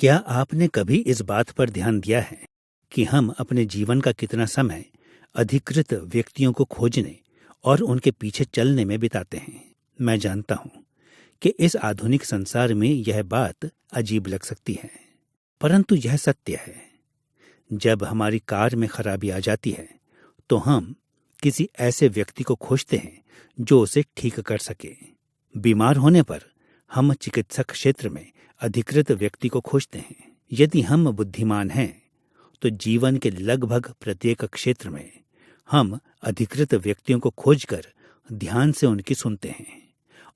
क्या आपने कभी इस बात पर ध्यान दिया है कि हम अपने जीवन का कितना समय अधिकृत व्यक्तियों को खोजने और उनके पीछे चलने में बिताते हैं? मैं जानता हूं कि इस आधुनिक संसार में यह बात अजीब लग सकती है, परंतु यह सत्य है। जब हमारी कार में खराबी आ जाती है तो हम किसी ऐसे व्यक्ति को खोजते हैं जो उसे ठीक कर सके। बीमार होने पर हम चिकित्सक क्षेत्र में अधिकृत व्यक्ति को खोजते हैं। यदि हम बुद्धिमान हैं तो जीवन के लगभग प्रत्येक क्षेत्र में हम अधिकृत व्यक्तियों को खोजकर ध्यान से उनकी सुनते हैं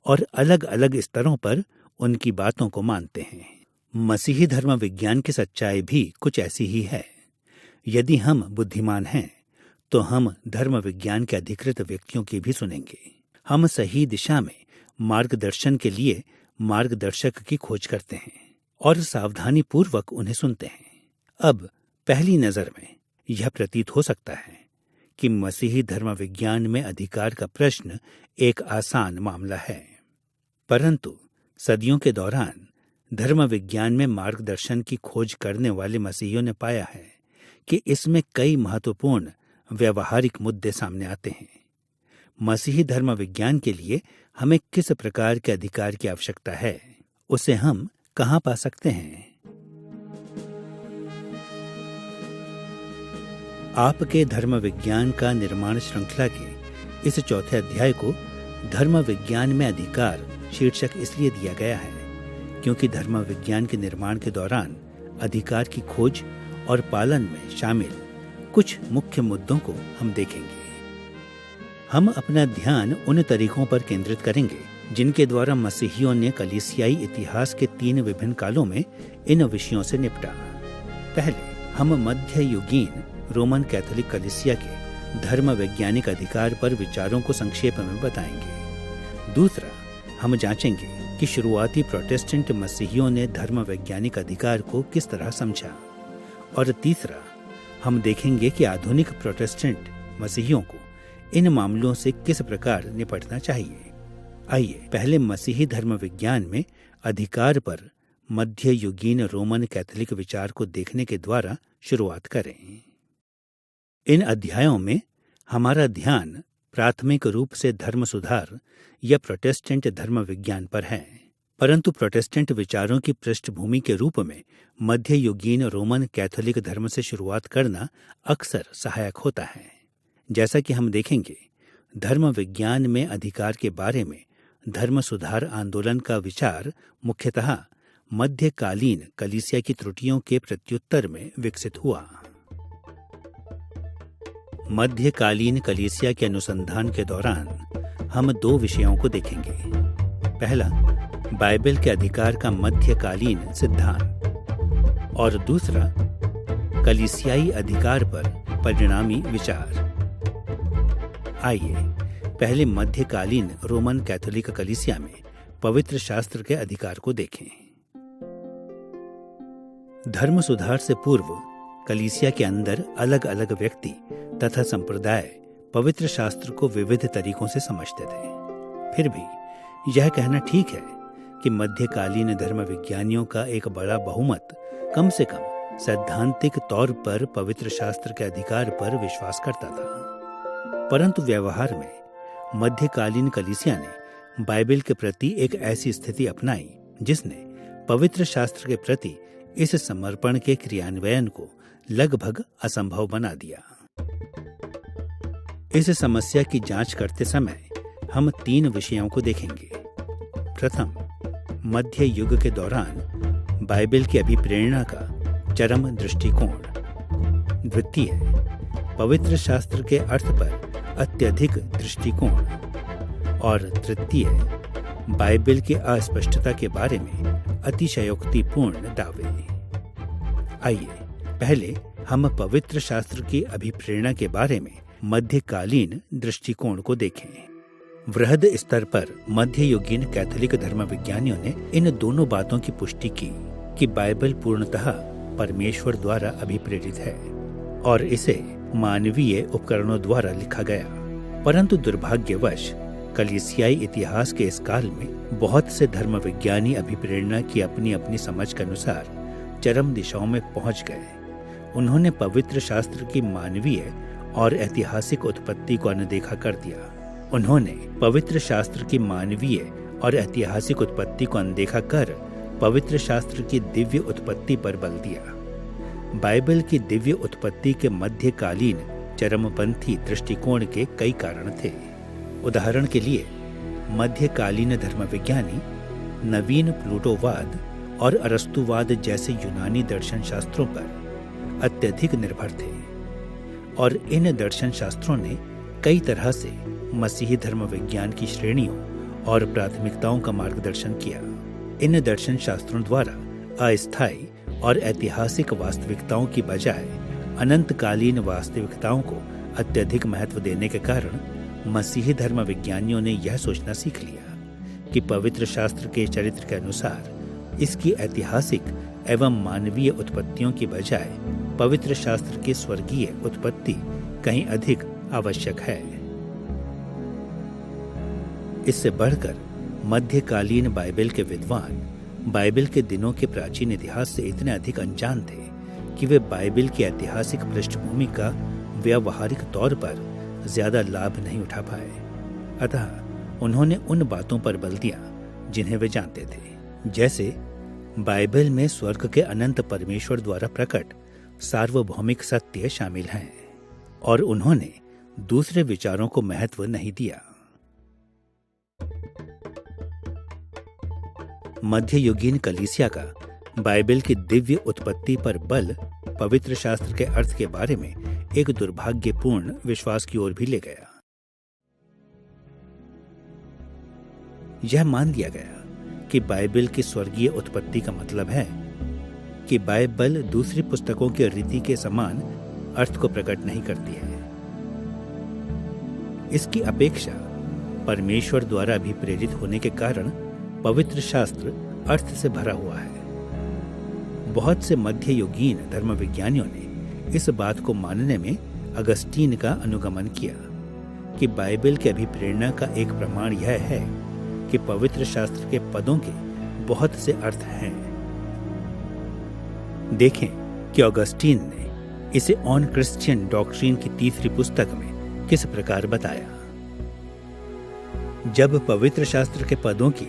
और अलग अलग स्तरों पर उनकी बातों को मानते हैं। मसीही धर्म विज्ञान की सच्चाई भी कुछ ऐसी ही है। यदि हम बुद्धिमान हैं तो हम धर्म विज्ञान के अधिकृत व्यक्तियों की भी सुनेंगे। हम सही दिशा में मार्गदर्शन के लिए मार्गदर्शक की खोज करते हैं और सावधानी पूर्वक उन्हें सुनते हैं। अब पहली नजर में यह प्रतीत हो सकता है कि मसीही धर्म विज्ञान में अधिकार का प्रश्न एक आसान मामला है, परंतु सदियों के दौरान धर्म विज्ञान में मार्गदर्शन की खोज करने वाले मसीहियों ने पाया है कि इसमें कई महत्वपूर्ण व्यवहारिक मुद्दे सामने आते हैं। मसीही धर्म विज्ञान के लिए हमें किस प्रकार के अधिकार की आवश्यकता है, उसे हम कहां पा सकते हैं? आपके धर्म विज्ञान का निर्माण श्रृंखला के इस चौथे अध्याय को धर्म विज्ञान में अधिकार शीर्षक इसलिए दिया गया है क्योंकि धर्म विज्ञान के निर्माण के दौरान अधिकार की खोज और पालन में शामिल कुछ मुख्य मुद्दों को हम देखेंगे। हम अपना ध्यान उन तरीकों पर केंद्रित करेंगे जिनके द्वारा मसीहियों ने कलीसियाई इतिहास के 3 विभिन्न कालों में इन विषयों से निपटा। पहले हम मध्य युगीन रोमन कैथोलिक कलीसिया के धर्म वैज्ञानिक अधिकार पर विचारों को संक्षेप में बताएंगे। दूसरा, हम जांचेंगे कि शुरुआती प्रोटेस्टेंट मसीहियों ने धर्म वैज्ञानिक अधिकार को किस तरह समझा। और तीसरा, हम देखेंगे कि आधुनिक प्रोटेस्टेंट मसीहियों को इन मामलों से किस प्रकार निपटना चाहिए। आइए पहले मसीही धर्म विज्ञान में अधिकार पर मध्य युगीन रोमन कैथोलिक विचार को देखने के द्वारा शुरुआत करें। इन अध्यायों में हमारा ध्यान प्राथमिक रूप से धर्म सुधार या प्रोटेस्टेंट धर्म विज्ञान पर है, परंतु प्रोटेस्टेंट विचारों की पृष्ठभूमि के रूप में मध्य युगीन रोमन कैथोलिक धर्म से शुरुआत करना अक्सर सहायक होता है। जैसा कि हम देखेंगे, धर्म विज्ञान में अधिकार के बारे में धर्म सुधार आंदोलन का विचार मुख्यतः मध्यकालीन कलीसिया की त्रुटियों के प्रत्युत्तर में विकसित हुआ। मध्यकालीन कलीसिया के अनुसंधान के दौरान हम 2 विषयों को देखेंगे। पहला, बाइबल के अधिकार का मध्यकालीन सिद्धांत और दूसरा, कलीसियाई अधिकार पर परिणामी विचार। आइए पहले मध्यकालीन रोमन कैथोलिक कलीसिया में पवित्र शास्त्र के अधिकार को देखें। धर्म सुधार से पूर्व कलीसिया के अंदर अलग अलग व्यक्ति तथा संप्रदाय पवित्र शास्त्र को विविध तरीकों से समझते थे। फिर भी यह कहना ठीक है कि मध्यकालीन धर्म विज्ञानियों का एक बड़ा बहुमत कम से कम सैद्धांतिक तौर पर पवित्र शास्त्र के अधिकार पर विश्वास करता था। परंतु व्यवहार में मध्यकालीन कलीसिया ने बाइबल के प्रति एक ऐसी स्थिति अपनाई जिसने पवित्र शास्त्र के प्रति इस समर्पण के क्रियान्वयन को लगभग असंभव बना दिया। इस समस्या की जांच करते समय हम 3 विषयों को देखेंगे। प्रथम, मध्य युग के दौरान बाइबल की अभिप्रेरणा का चरम दृष्टिकोण। द्वितीय, पवित्र शास्त्र के अर्थ पर अत्यधिक दृष्टिकोण। और तृतीय, बाइबल की अस्पष्टता के बारे में अतिशयोक्तिपूर्ण दावे। आइए पहले हम पवित्र शास्त्र की अभिप्रेरणा के बारे में मध्यकालीन दृष्टिकोण को देखें। वृहद स्तर पर मध्य युगीन कैथोलिक धर्म विज्ञानियों ने इन दोनों बातों की पुष्टि की कि बाइबल पूर्णतः परमेश्वर द्वारा अभिप्रेरित है और इसे मानवीय उपकरणों द्वारा लिखा गया। परंतु दुर्भाग्यवश कलीसियाई इतिहास के इस काल में बहुत से धर्म विज्ञानी अभिप्रेरणा की अपनी अपनी समझ के अनुसार चरम दिशाओं में पहुंच गए। उन्होंने पवित्र शास्त्र की मानवीय और ऐतिहासिक उत्पत्ति को अनदेखा कर दिया। उन्होंने पवित्र शास्त्र की मानवीय और ऐतिहासिक उत्पत्ति को अनदेखा कर पवित्र शास्त्र की दिव्य उत्पत्ति पर बल दिया। बाइबल की दिव्य उत्पत्ति के मध्यकालीन चरमपंथी दृष्टिकोण के कई कारण थे। उदाहरण के लिए मध्यकालीन धर्मविज्ञानी नवीन प्लूटोवाद और अरस्तुवाद जैसे यूनानी दर्शन शास्त्रों पर अत्यधिक निर्भर थे, और इन दर्शन शास्त्रों ने कई तरह से मसीही धर्म विज्ञान की श्रेणियों और प्राथमिकताओं का मार्गदर्शन किया। इन दर्शन शास्त्रों द्वारा अस्थायी और ऐतिहासिक वास्तविकताओं की बजाय अनंतकालीन वास्तविकताओं को अत्यधिक महत्व देने के कारण मसीही धर्म विज्ञानियों ने यह सोचना सीख लिया कि पवित्र शास्त्र के चरित्र के अनुसार इसकी ऐतिहासिक एवं मानवीय उत्पत्तियों की बजाय पवित्र शास्त्र की स्वर्गीय उत्पत्ति कहीं अधिक आवश्यक है। इससे बढ़कर मध्यकालीन बाइबल के विद्वान बाइबल के दिनों के प्राचीन इतिहास से इतने अधिक अनजान थे कि वे बाइबल की ऐतिहासिक पृष्ठभूमि का व्यावहारिक तौर पर ज्यादा लाभ नहीं उठा पाए। अतः उन्होंने उन बातों पर बल दिया जिन्हें वे जानते थे, जैसे बाइबल में स्वर्ग के अनंत परमेश्वर द्वारा प्रकट सार्वभौमिक सत्य शामिल हैं, और उन्होंने दूसरे विचारों को महत्व नहीं दिया। मध्ययुगीन कलीसिया का बाइबल की दिव्य उत्पत्ति पर बल पवित्र शास्त्र के अर्थ के बारे में एक दुर्भाग्यपूर्ण विश्वास की ओर भी ले गया। यह मान लिया गया कि बाइबल की स्वर्गीय उत्पत्ति का मतलब है कि बाइबल दूसरी पुस्तकों के रीति के समान अर्थ को प्रकट नहीं करती है। इसकी अपेक्षा परमेश्वर द्वारा भी प्रेरित होने के कारण पवित्र शास्त्र अर्थ से भरा हुआ है। बहुत से मध्ययुगीन धर्मविज्ञानियों ने इस बात को मानने में अगस्टीन का अनुगमन किया कि बाइबल के अभिप्रेरणा का एक प्रमाण यह है कि पवित्र शास्त्र के पदों के बहुत से अर्थ हैं। देखें कि ऑगस्टीन ने इसे ऑन क्रिश्चियन डॉक्ट्रिन की तीसरी पुस्तक में किस प्रकार बताया। जब पवित्र शास्त्र के पदों की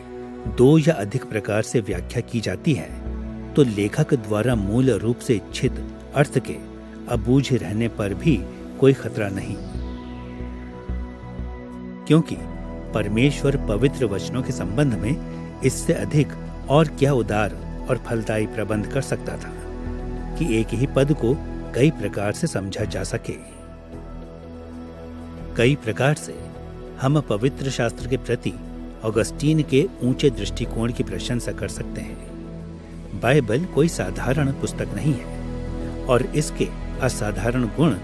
दो या अधिक प्रकार से व्याख्या की जाती है तो लेखक द्वारा मूल रूप से इच्छित अर्थ के अबूझ रहने पर भी कोई खतरा नहीं, क्योंकि परमेश्वर पवित्र वचनों के संबंध में इससे अधिक और क्या उदार और फलदायी प्रबंध कर सकता था कि एक ही पद को कई प्रकार से समझा जा सके। कई प्रकार से हम पवित्र शास्त्र के प्रति ऑगस्टीन के ऊंचे दृष्टिकोण की प्रशंसा कर सकते हैं। बाइबल कोई साधारण पुस्तक नहीं है और इसके असाधारण गुण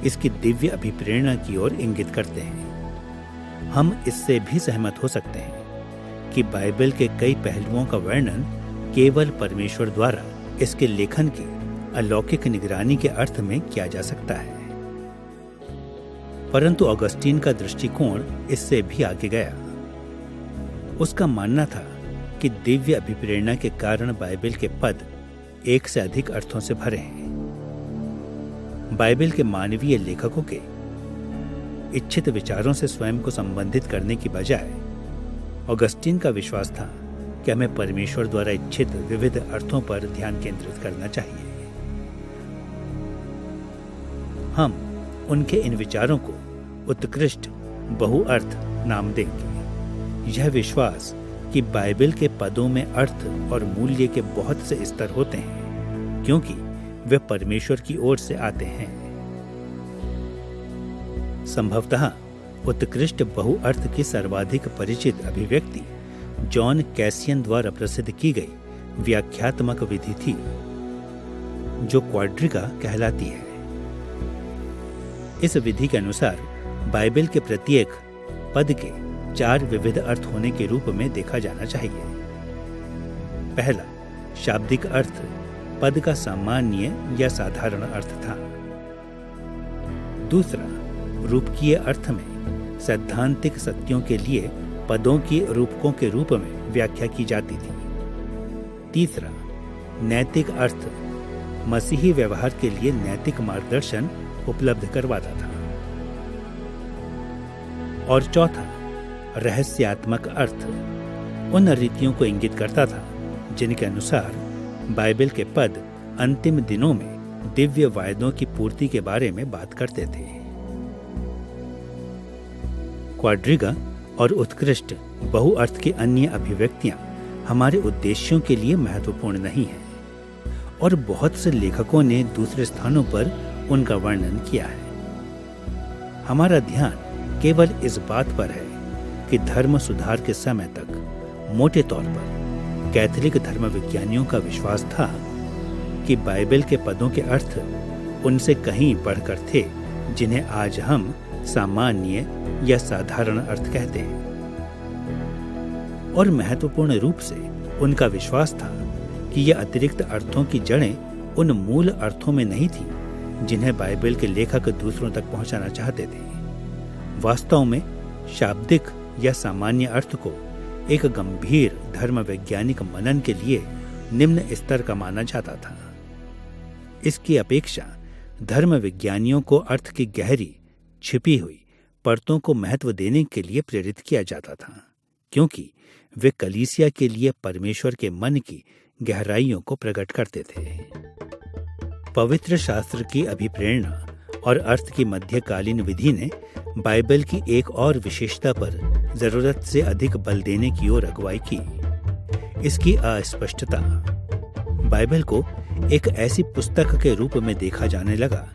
इसकी दिव्य अभिप्रेरणा की ओर इंगित करते हैं। हम इससे भी सहमत हो सकते हैं कि बाइबल के कई पहलुओं का वर्णन केवल परमेश्वर द्वारा इसके लेखन की अलौकिक निगरानी के अर्थ में किया जा सकता है। परंतु ऑगस्टीन का दृष्टिकोण इससे भी आगे गया। उसका मानना था कि दिव्य अभिप्रेरणा के कारण बाइबल के पद एक से अधिक अर्थों से भरे हैं। बाइबल के मानवीय लेखकों के इच्छित विचारों से स्वयं को संबंधित करने की बजाय ऑगस्टीन का विश्वास था कि हमें परमेश्वर द्वारा इच्छित विविध अर्थों पर ध्यान केंद्रित करना चाहिए। हम उनके इन विचारों को उत्कृष्ट बहुअर्थ नाम देंगे। यह विश्वास कि बाइबल के पदों में अर्थ और मूल्य के बहुत से स्तर होते हैं क्योंकि वे परमेश्वर की ओर से आते हैं। संभवतः उत्कृष्ट बहुअर्थ की सर्वाधिक परिचित अभिव्यक्ति जॉन कैसियन द्वारा प्रसिद्ध की गई व्याख्यात्मक विधि थी जो क्वाड्रिगा कहलाती है। इस विधि के अनुसार बाइबल के प्रत्येक पद के 4 विविध अर्थ होने के रूप में देखा जाना चाहिए। पहला, शाब्दिक अर्थ पद का सामान्य या साधारण अर्थ था। दूसरा, रूपकीय अर्थ में सैद्धांतिक सत्यों के लिए पदों की रूपकों के रूप में व्याख्या की जाती थी। तीसरा, नैतिक अर्थ मसीही व्यवहार के लिए नैतिक मार्गदर्शन उपलब्ध करवाता था। और चौथा, रहस्यात्मक अर्थ उन रीतियों को इंगित करता था जिनके अनुसार बाइबल के पद अंतिम दिनों में दिव्य वायदों की पूर्ति के बारे में बात करते थे। क्वाड्रिगा और उत्कृष्ट बहुअर्थ की अन्य अभिव्यक्तियां हमारे उद्देश्यों के लिए महत्वपूर्ण नहीं है, और बहुत से लेखकों ने दूसरे स्थानों पर उनका वर्णन किया है। हमारा ध्यान केवल इस बात पर है कि धर्म सुधार के समय तक मोटे तौर पर कैथोलिक धर्म विज्ञानियों का विश्वास था कि बाइबल के पदों के अर्थ उनसे कहीं बढ़कर थे, जिन्हें आज हम सामान्य या साधारण अर्थ कहते हैं। और महत्वपूर्ण रूप से उनका विश्वास था कि ये अतिरिक्त अर्थों की जड़ें उन मूल अर्थों में नहीं थी जिन्हें बाइबल के लेखक दूसरों तक पहुंचाना चाहते थे। वास्तव में शाब्दिक या सामान्य अर्थ को एक गंभीर धर्म वैज्ञानिक मनन के लिए निम्न स्तर का माना जाता था। इसकी अपेक्षा धर्म विज्ञानियों को अर्थ की गहरी छिपी हुई परतों को महत्व देने के लिए प्रेरित किया जाता था, क्योंकि वे कलीसिया के लिए परमेश्वर के मन की गहराइयों को प्रकट करते थे। पवित्र शास्त्र की अभिप्रेरणा और अर्थ की मध्यकालीन विधि ने बाइबल की एक और विशेषता पर जरूरत से अधिक बल देने की ओर अगुवाई की, इसकी अस्पष्टता। बाइबल को एक ऐसी पुस्तक के रूप में देखा जाने लगा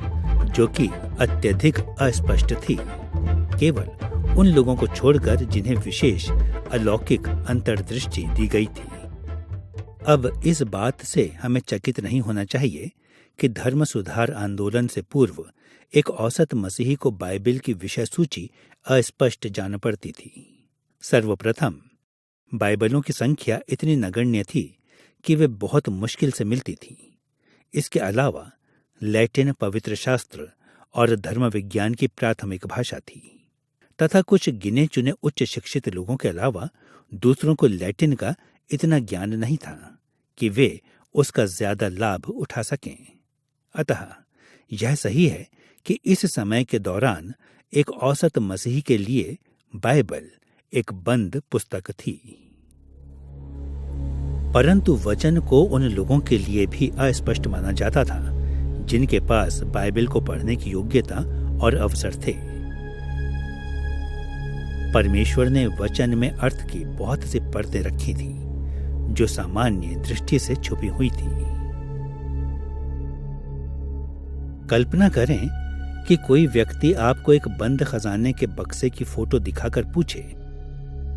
जो कि अत्यधिक अस्पष्ट थी, केवल उन लोगों को छोड़कर जिन्हें विशेष अलौकिक अंतर्दृष्टि दी गई थी। अब इस बात से हमें चकित नहीं होना चाहिए कि धर्म सुधार आंदोलन से पूर्व एक औसत मसीही को बाइबल की विषय सूची अस्पष्ट जान पड़ती थी। सर्वप्रथम, बाइबलों की संख्या इतनी नगण्य थी कि वे बहुत मुश्किल से मिलती थी। इसके अलावा लैटिन पवित्र शास्त्र और धर्म विज्ञान की प्राथमिक भाषा थी, तथा कुछ गिने चुने उच्च शिक्षित लोगों के अलावा दूसरों को लैटिन का इतना ज्ञान नहीं था कि वे उसका ज्यादा लाभ उठा सकें। अतः यह सही है कि इस समय के दौरान एक औसत मसीही के लिए बाइबल एक बंद पुस्तक थी। परंतु वचन को उन लोगों के लिए भी अस्पष्ट माना जाता था जिनके पास बाइबल को पढ़ने की योग्यता और अवसर थे। परमेश्वर ने वचन में अर्थ की बहुत सी परतें रखी थी जो सामान्य दृष्टि से छुपी हुई थी। कल्पना करें कि कोई व्यक्ति आपको एक बंद खजाने के बक्से की फोटो दिखाकर पूछे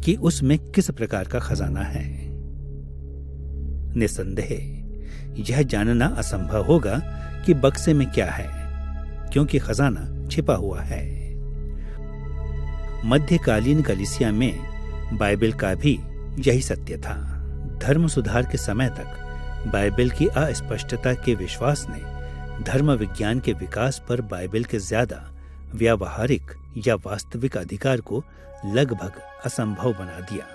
कि उसमें किस प्रकार का खजाना है। निसंदेह यह जानना असंभव होगा कि बक्से में क्या है, क्योंकि खजाना छिपा हुआ है। मध्यकालीन कलीसिया में बाइबल का भी यही सत्य था। धर्म सुधार के समय तक बाइबल की अस्पष्टता के विश्वास ने धर्म विज्ञान के विकास पर बाइबल के ज्यादा व्यावहारिक या वास्तविक अधिकार को लगभग असंभव बना दिया।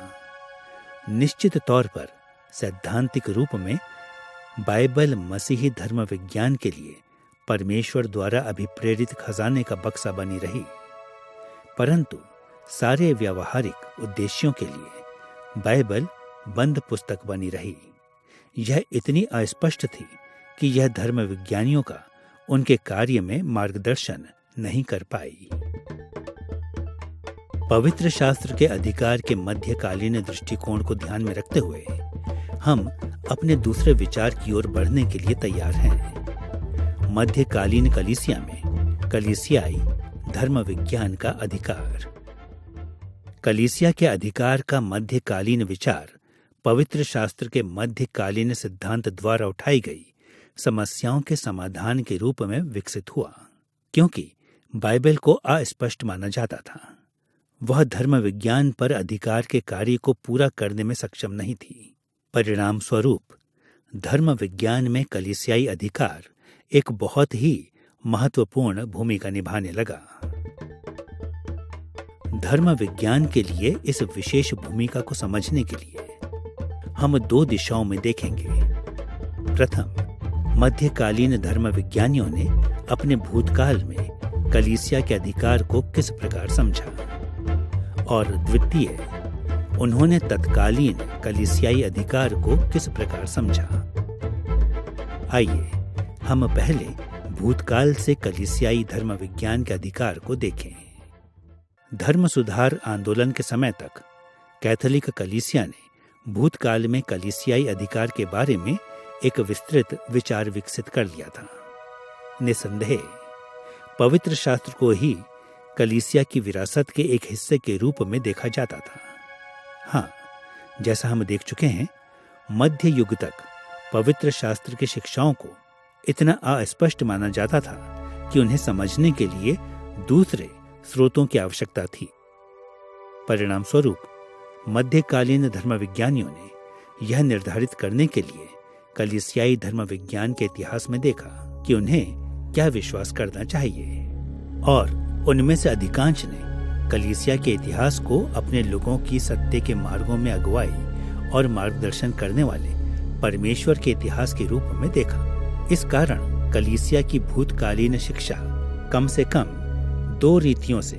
निश्चित तौर पर सैद्धांतिक रूप में बाइबल मसीही धर्म विज्ञान के लिए परमेश्वर द्वारा अभिप्रेरित खजाने का बक्सा बनी रही, परंतु सारे व्यावहारिक उद्देश्यों के लिए बाइबल बंद पुस्तक बनी रही। यह इतनी अस्पष्ट थी कि यह धर्म विज्ञानियों का उनके कार्य में मार्गदर्शन नहीं कर पाई। पवित्र शास्त्र के अधिकार के मध्यकालीन दृष्टिकोण को ध्यान में रखते हुए हम अपने दूसरे विचार की ओर बढ़ने के लिए तैयार हैं। मध्यकालीन कलीसिया में कलीसियाई धर्म विज्ञान का अधिकार। कलीसिया के अधिकार का मध्यकालीन विचार पवित्र शास्त्र के मध्यकालीन सिद्धांत द्वारा उठाई गई समस्याओं के समाधान के रूप में विकसित हुआ, क्योंकि बाइबल को अस्पष्ट माना जाता था। वह धर्म विज्ञान पर अधिकार के कार्य को पूरा करने में सक्षम नहीं थी। परिणाम स्वरूप धर्म विज्ञान में कलीसियाई अधिकार एक बहुत ही महत्वपूर्ण भूमिका निभाने लगा। धर्म विज्ञान के लिए इस विशेष भूमिका को समझने के लिए हम दो दिशाओं में देखेंगे। प्रथम, मध्यकालीन धर्म विज्ञानियों ने अपने भूतकाल में कलीसिया के अधिकार को किस प्रकार समझा, और द्वितीय, उन्होंने तत्कालीन कलीसियाई अधिकार को किस प्रकार समझा। आइए हम पहले भूतकाल से कलीसियाई धर्म विज्ञान के अधिकार को देखें। धर्म सुधार आंदोलन के समय तक कैथोलिक कलीसिया ने भूतकाल में कलीसियाई अधिकार के बारे में एक विस्तृत विचार विकसित कर लिया था। निसंदेह पवित्र शास्त्र को ही कलीसिया की विरासत के एक हिस्से के रूप में देखा जाता था। हाँ, जैसा हम देख चुके हैं, मध्य युग तक पवित्र शास्त्र की शिक्षाओं को इतना अस्पष्ट माना जाता था कि उन्हें समझने के लिए दूसरे स्रोतों की आवश्यकता थी। परिणाम स्वरूप मध्यकालीन धर्म विज्ञानियों ने यह निर्धारित करने के लिए कलीसियाई धर्म विज्ञान के इतिहास में देखा कि उन्हें क्या विश्वास करना चाहिए, और उनमें से अधिकांश ने कलीसिया के इतिहास को अपने लोगों की सत्य के मार्गों में अगुवाई और मार्गदर्शन करने वाले परमेश्वर के इतिहास के रूप में देखा। इस कारण कलीसिया की भूतकालीन शिक्षा कम से कम दो रीतियों से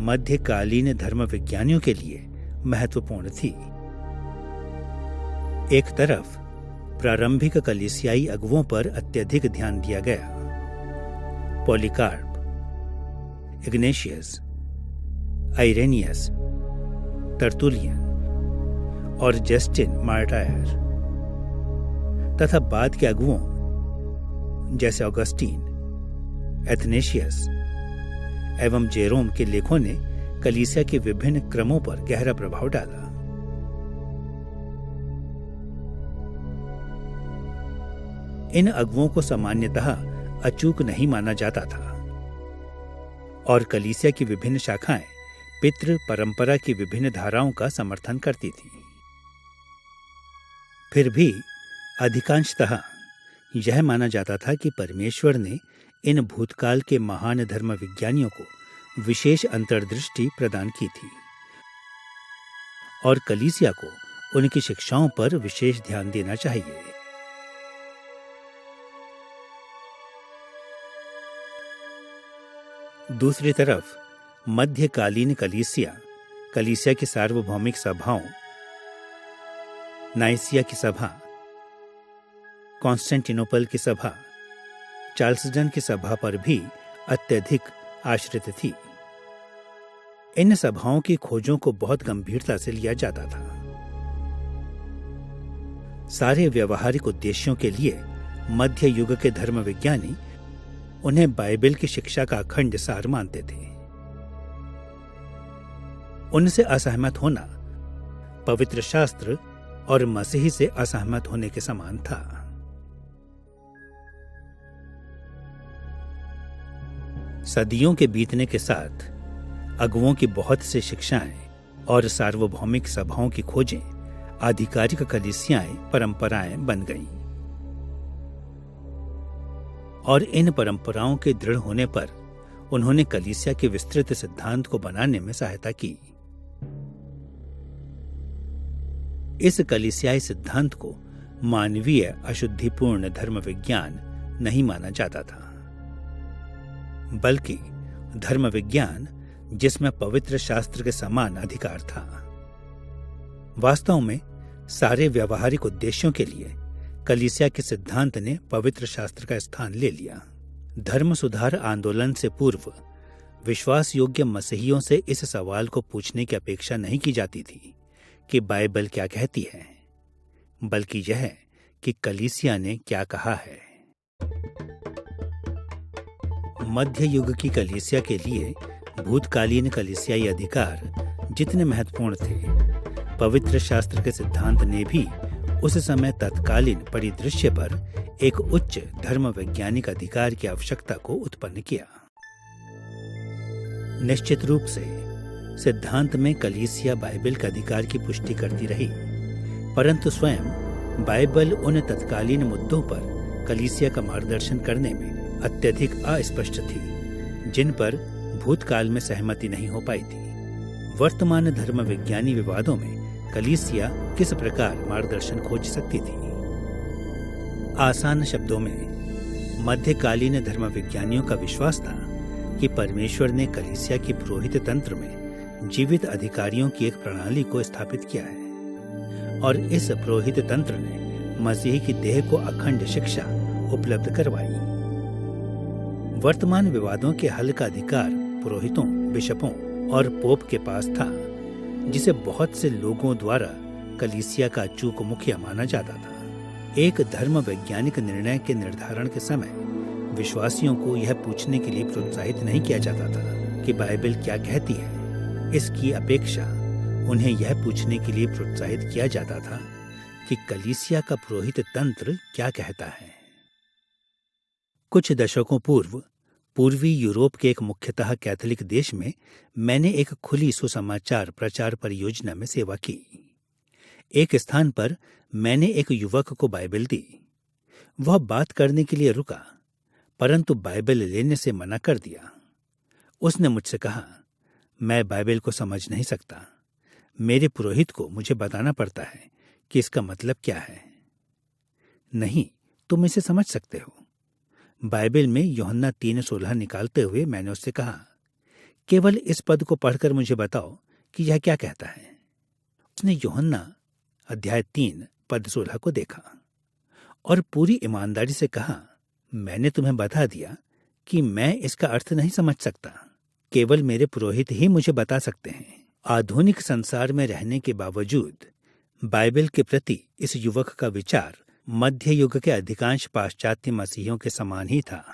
मध्यकालीन धर्म विज्ञानियों के लिए महत्वपूर्ण थी। एक तरफ प्रारंभिक कलीसियाई अगुवों पर अत्यधिक ध्यान दिया गया। पॉलीकार्प, इग्नेशियस, आइरेनियस, टर्तुलियन और जस्टिन मार्टायर तथा बाद के अगुवों जैसे ऑगस्टीन, एथनेशियस एवं जेरोम के लेखों ने कलीसिया के विभिन्न क्रमों पर गहरा प्रभाव डाला। इन अगुवों को सामान्यतः अचूक नहीं माना जाता था और कलीसिया की विभिन्न शाखाएं पितृ परंपरा की विभिन्न धाराओं का समर्थन करती थी। फिर भी अधिकांशतः यह माना जाता था कि परमेश्वर ने इन भूतकाल के महान धर्म विज्ञानियों को विशेष अंतर्दृष्टि प्रदान की थी और कलीसिया को उनकी शिक्षाओं पर विशेष ध्यान देना चाहिए। दूसरी तरफ मध्यकालीन कलीसिया की सार्वभौमिक सभाओं, नाइसिया की सभा, कॉन्स्टेंटिनोपल की सभा, चार्ल्सडन की सभा पर भी अत्यधिक आश्रित थी। इन सभाओं की खोजों को बहुत गंभीरता से लिया जाता था। सारे व्यवहारिक उद्देश्यों के लिए मध्य युग के धर्म विज्ञानी उन्हें बाइबल की शिक्षा का अखंड सार मानते थे। उनसे असहमत होना पवित्र शास्त्र और मसीही से असहमत होने के समान था। सदियों के बीतने के साथ अगुवों की बहुत सी शिक्षाएं और सार्वभौमिक सभाओं की खोजें आधिकारिक कलीसियाएं परंपराएं बन गईं और इन परंपराओं के दृढ़ होने पर उन्होंने कलीसिया के विस्तृत सिद्धांत को बनाने में सहायता की। इस कलीसियाई सिद्धांत को मानवीय अशुद्धिपूर्ण धर्म विज्ञान नहीं माना जाता था, बल्कि धर्म विज्ञान जिसमें पवित्र शास्त्र के समान अधिकार था। वास्तव में सारे व्यवहारिक उद्देश्यों के लिए कलीसिया के सिद्धांत ने पवित्र शास्त्र का स्थान ले लिया। धर्म सुधार आंदोलन से पूर्व विश्वास योग्य मसीहियों से इस सवाल को पूछने की अपेक्षा नहीं की जाती थी कि बाइबल क्या कहती है, बल्कि यह कि कलीसिया ने क्या कहा है। मध्य युग की कलीसिया के लिए भूतकालीन कलीसियाई अधिकार जितने महत्वपूर्ण थे, पवित्र शास्त्र के सिद्धांत ने भी उस समय तत्कालीन परिदृश्य पर एक उच्च धर्म वैज्ञानिक अधिकार की आवश्यकता को उत्पन्न किया। निश्चित रूप से सिद्धांत में कलीसिया बाइबल के अधिकार की पुष्टि करती रही, परंतु स्वयं बाइबल उन तत्कालीन मुद्दों पर कलीसिया का मार्गदर्शन करने में अत्यधिक अस्पष्ट थी जिन पर भूतकाल में सहमति नहीं हो पाई थी। वर्तमान धर्म विज्ञानी विवादों में कलीसिया किस प्रकार मार्गदर्शन खोज सकती थी? आसान शब्दों में मध्यकालीन धर्म विज्ञानियों का विश्वास था कि परमेश्वर ने कलीसिया की पुरोहित तंत्र में जीवित अधिकारियों की एक प्रणाली को स्थापित किया है और इस पुरोहित तंत्र ने मसीह की देह को अखंड शिक्षा उपलब्ध करवाई। वर्तमान विवादों के हल का अधिकार पुरोहितों, बिशपों और पोप के पास था, जिसे बहुत से लोगों द्वारा कलीसिया का अचूक मुखिया माना जाता था। एक धर्म वैज्ञानिक निर्णय के निर्धारण के समय विश्वासियों को यह पूछने के लिए प्रोत्साहित नहीं किया जाता था कि बाइबल क्या कहती है। इसकी अपेक्षा उन्हें यह पूछने के लिए प्रोत्साहित किया जाता था कि कलीसिया का पुरोहित तंत्र क्या कहता है। कुछ दशकों पूर्व पूर्वी यूरोप के एक मुख्यतः कैथोलिक देश में मैंने एक खुली सुसमाचार प्रचार परियोजना में सेवा की। एक स्थान पर मैंने एक युवक को बाइबल दी। वह बात करने के लिए रुका, परंतु बाइबल लेने से मना कर दिया। उसने मुझसे कहा, मैं बाइबल को समझ नहीं सकता। मेरे पुरोहित को मुझे बताना पड़ता है कि इसका मतलब क्या है। नहीं, तुम इसे समझ सकते हो। बाइबल में यूहन्ना 3:16 निकालते हुए मैंने उससे कहा, केवल इस पद को पढ़कर मुझे बताओ कि यह क्या कहता है। उसने यूहन्ना अध्याय 3 पद 16 को देखा और पूरी ईमानदारी से कहा, मैंने तुम्हें बता दिया कि मैं इसका अर्थ नहीं समझ सकता। केवल मेरे पुरोहित ही मुझे बता सकते हैं। आधुनिक संसार में रहने के बावजूद बाइबल के प्रति इस युवक का विचार मध्य युग के अधिकांश पाश्चात्य मसीहियों के समान ही था।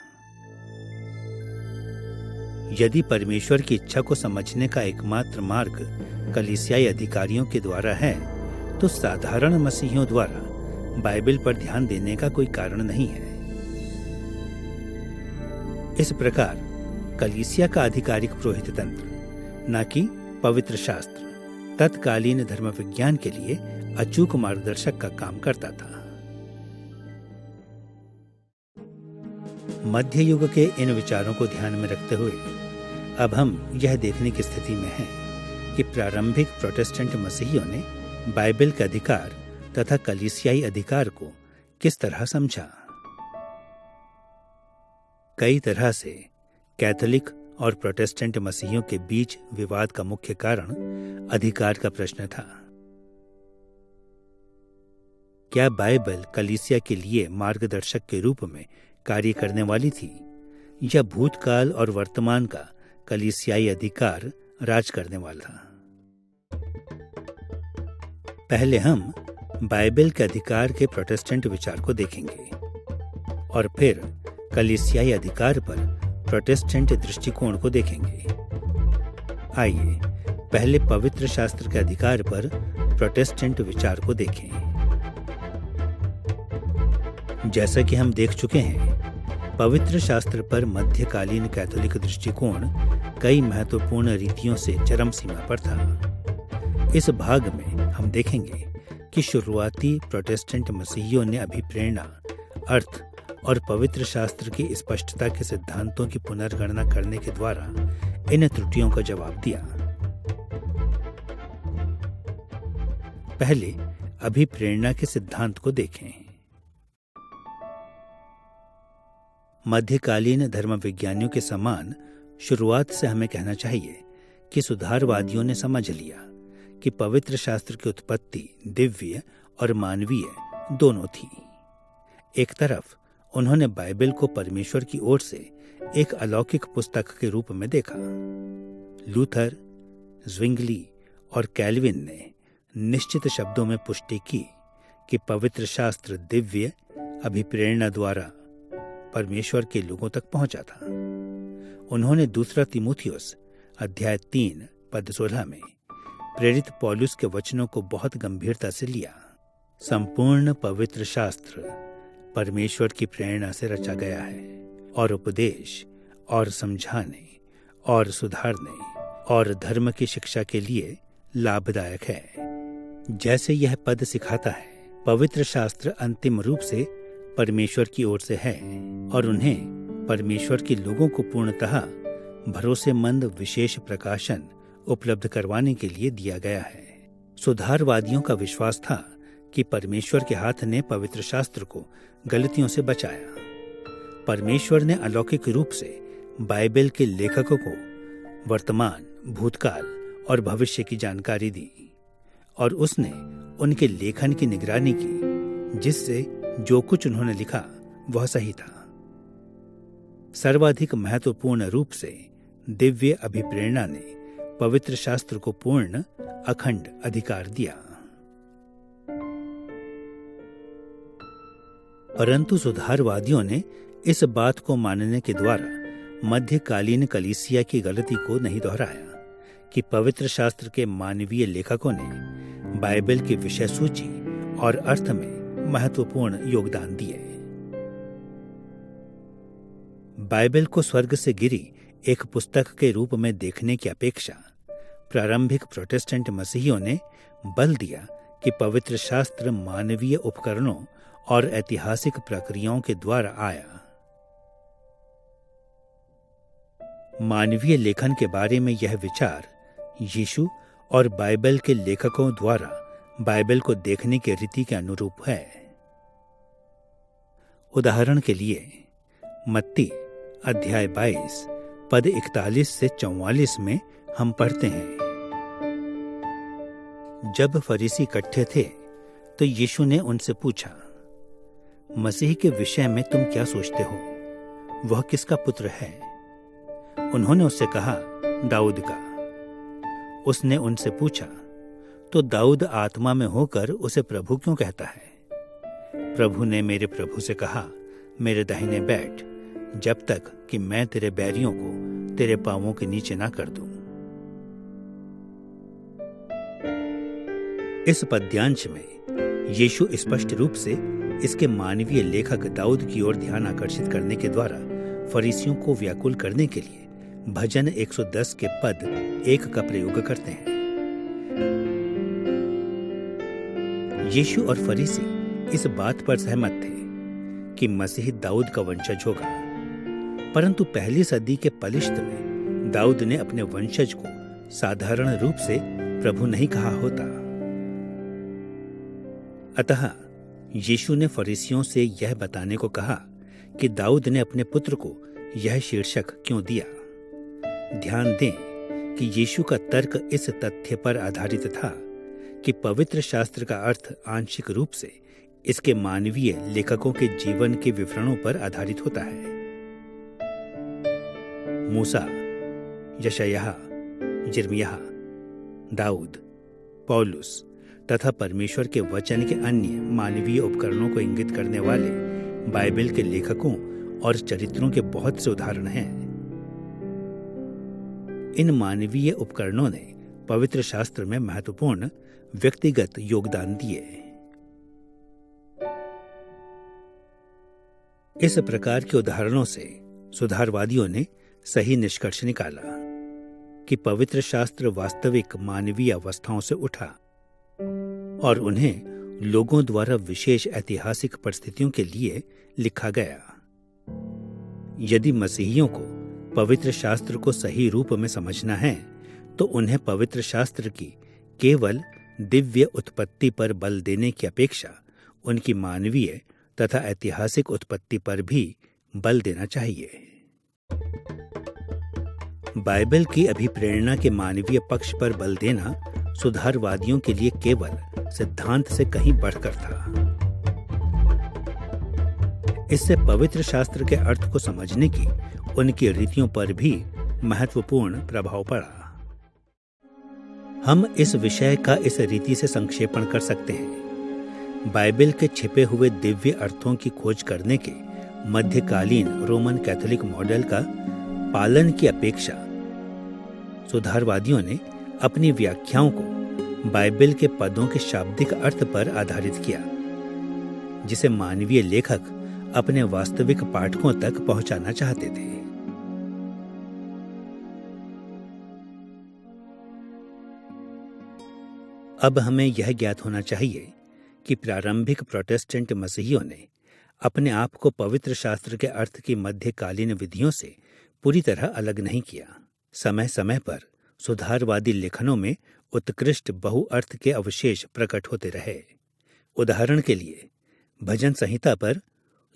यदि परमेश्वर की इच्छा को समझने का एकमात्र मार्ग कलीसियाई अधिकारियों के द्वारा है, तो साधारण मसीहियों द्वारा बाइबल पर ध्यान देने का कोई कारण नहीं है। इस प्रकार कलीसिया का आधिकारिक पुरोहित तंत्र, न कि पवित्र शास्त्र, तत्कालीन धर्म विज्ञान के लिए अचूक मार्गदर्शक का काम करता था। मध्य युग के इन विचारों को ध्यान में रखते हुए अब हम यह देखने की स्थिति में हैं कि प्रारंभिक प्रोटेस्टेंट मसीहियों ने बाइबल के अधिकार तथा कलीसियाई अधिकार को किस तरह समझा। कई तरह से कैथोलिक और प्रोटेस्टेंट मसीहियों के बीच विवाद का मुख्य कारण अधिकार का प्रश्न था। क्या बाइबल कलीसिया के लिए मार्गदर्शक के रूप में कार्य करने वाली थी, या भूतकाल और वर्तमान का कलीसियाई अधिकार राज करने वाला था? पहले हम बाइबल के अधिकार के प्रोटेस्टेंट विचार को देखेंगे और फिर कलीसियाई अधिकार पर प्रोटेस्टेंट दृष्टिकोण को देखेंगे। आइए पहले पवित्र शास्त्र के अधिकार पर प्रोटेस्टेंट विचार को देखें। जैसा कि हम देख चुके हैं, पवित्र शास्त्र पर मध्यकालीन कैथोलिक दृष्टिकोण कई महत्वपूर्ण रीतियों से चरम सीमा पर था। इस भाग में हम देखेंगे कि शुरुआती प्रोटेस्टेंट मसीहियों ने अभिप्रेरणा, अर्थ और पवित्र शास्त्र की स्पष्टता के सिद्धांतों की पुनर्गणना करने के द्वारा इन त्रुटियों का जवाब दिया। पहले अभिप्रेरणा के सिद्धांत को देखें। मध्यकालीन धर्म विज्ञानियों के समान शुरुआत से हमें कहना चाहिए कि सुधारवादियों ने समझ लिया कि पवित्र शास्त्र की उत्पत्ति दिव्य और मानवीय दोनों थी। एक तरफ उन्होंने बाइबल को परमेश्वर की ओर से एक अलौकिक पुस्तक के रूप में देखा। लूथर, ज्विंगली और कैल्विन ने निश्चित शब्दों में पुष्टि की कि पवित्र शास्त्र दिव्य अभिप्रेरणा द्वारा परमेश्वर के लोगों तक पहुंचा था। उन्होंने दूसरा तीमुथियुस अध्याय 3 पद 16 में प्रेरित पौलुस के वचनों को बहुत गंभीरता से लिया। संपूर्ण पवित्र शास्त्र परमेश्वर की प्रेरणा से रचा गया है और उपदेश और समझाने और सुधारने और धर्म की शिक्षा के लिए लाभदायक है। जैसे यह पद सिखाता है, पवित्र शास्त्र अंतिम रूप से परमेश्वर की ओर से है और उन्हें परमेश्वर के लोगों को पूर्णतः भरोसेमंद विशेष प्रकाशन उपलब्ध करवाने के लिए दिया गया है। सुधारवादियों का विश्वास था कि परमेश्वर के हाथ ने पवित्र शास्त्र को गलतियों से बचाया। परमेश्वर ने अलौकिक रूप से बाइबल के लेखकों को वर्तमान, भूतकाल और भविष्य की जानकारी दी और उसने उनके लेखन की निगरानी की, जिससे जो कुछ उन्होंने लिखा वह सही था। सर्वाधिक महत्वपूर्ण रूप से दिव्य अभिप्रेरणा ने पवित्र शास्त्र को पूर्ण अखंड अधिकार दिया। परंतु सुधारवादियों ने इस बात को मानने के द्वारा मध्यकालीन कलीसिया की गलती को नहीं दोहराया कि पवित्र शास्त्र के मानवीय लेखकों ने बाइबल की विषय सूची और अर्थ में महत्वपूर्ण योगदान दिए। बाइबल को स्वर्ग से गिरी एक पुस्तक के रूप में देखने की अपेक्षा प्रारंभिक प्रोटेस्टेंट मसीहियों ने बल दिया कि पवित्र शास्त्र मानवीय उपकरणों और ऐतिहासिक प्रक्रियाओं के द्वारा आया। मानवीय लेखन के बारे में यह विचार यीशु और बाइबल के लेखकों द्वारा बाइबल को देखने की रीति के अनुरूप है। उदाहरण के लिए मत्ती अध्याय 22 पद 41 से 44 में हम पढ़ते हैं, जब फरीसी इकट्ठे थे तो यीशु ने उनसे पूछा, मसीह के विषय में तुम क्या सोचते हो? वह किसका पुत्र है? उन्होंने उससे कहा, दाऊद का। उसने उनसे पूछा, तो दाऊद आत्मा में होकर उसे प्रभु क्यों कहता है? प्रभु ने मेरे प्रभु से कहा, मेरे दाहिने बैठ, जब तक कि मैं तेरे बैरियों को तेरे पांवों के नीचे ना कर दूं। इस पद्यांश में यीशु स्पष्ट रूप से इसके मानवीय लेखक दाऊद की ओर ध्यान आकर्षित करने के द्वारा फरीसियों को व्याकुल करने के लिए भजन 110 के पद 1 का प्रयोग करते हैं। यीशु और फरीसी इस बात पर सहमत थे कि मसीह दाऊद का वंशज होगा, परंतु पहली सदी के पलिश्त में दाऊद ने अपने वंशज को साधारण रूप से प्रभु नहीं कहा होता। अतः यीशु ने फरीसियों से यह बताने को कहा कि दाऊद ने अपने पुत्र को यह शीर्षक क्यों दिया। ध्यान दें कि यीशु का तर्क इस तथ्य पर आधारित था कि पवित्र शास्त्र का अर्थ आंशिक रूप से इसके मानवीय लेखकों के जीवन के विवरणों पर आधारित होता है। मूसा, यशायाह, यिर्मयाह, दाऊद, पौलुस तथा परमेश्वर के वचन के अन्य मानवीय उपकरणों को इंगित करने वाले बाइबल के लेखकों और चरित्रों के बहुत से उदाहरण हैं। इन मानवीय उपकरणों ने पवित्र शास्त्र में महत्वपूर्ण व्यक्तिगत योगदान दिए। इस प्रकार के उदाहरणों से सुधारवादियों ने सही निष्कर्ष निकाला कि पवित्र शास्त्र वास्तविक मानवीय अवस्थाओं से उठा और उन्हें लोगों द्वारा विशेष ऐतिहासिक परिस्थितियों के लिए लिखा गया। यदि मसीहियों को पवित्र शास्त्र को सही रूप में समझना है तो उन्हें पवित्र शास्त्र की केवल दिव्य उत्पत्ति पर बल देने की अपेक्षा उनकी मानवीय तथा ऐतिहासिक उत्पत्ति पर भी बल देना चाहिए। बाइबल की अभिप्रेरणा के मानवीय पक्ष पर बल देना सुधारवादियों के लिए केवल सिद्धांत से कहीं बढ़कर था। इससे पवित्र शास्त्र के अर्थ को समझने की उनकी रीतियों पर भी महत्वपूर्ण प्रभाव पड़ा। हम इस विषय का इस रीति से संक्षेपण कर सकते हैं। बाइबल के छिपे हुए दिव्य अर्थों की खोज करने के मध्यकालीन रोमन कैथोलिक मॉडल का पालन की अपेक्षा सुधारवादियों ने अपनी व्याख्याओं को बाइबल के पदों के शाब्दिक अर्थ पर आधारित किया, जिसे मानवीय लेखक अपने वास्तविक पाठकों तक पहुंचाना चाहते थे। अब हमें यह ज्ञात होना चाहिए कि प्रारंभिक प्रोटेस्टेंट मसीहियों ने अपने आप को पवित्र शास्त्र के अर्थ की मध्यकालीन विधियों से पूरी तरह अलग नहीं किया। समय समय पर सुधारवादी लेखनों में उत्कृष्ट बहुअर्थ के अवशेष प्रकट होते रहे। उदाहरण के लिए भजन संहिता पर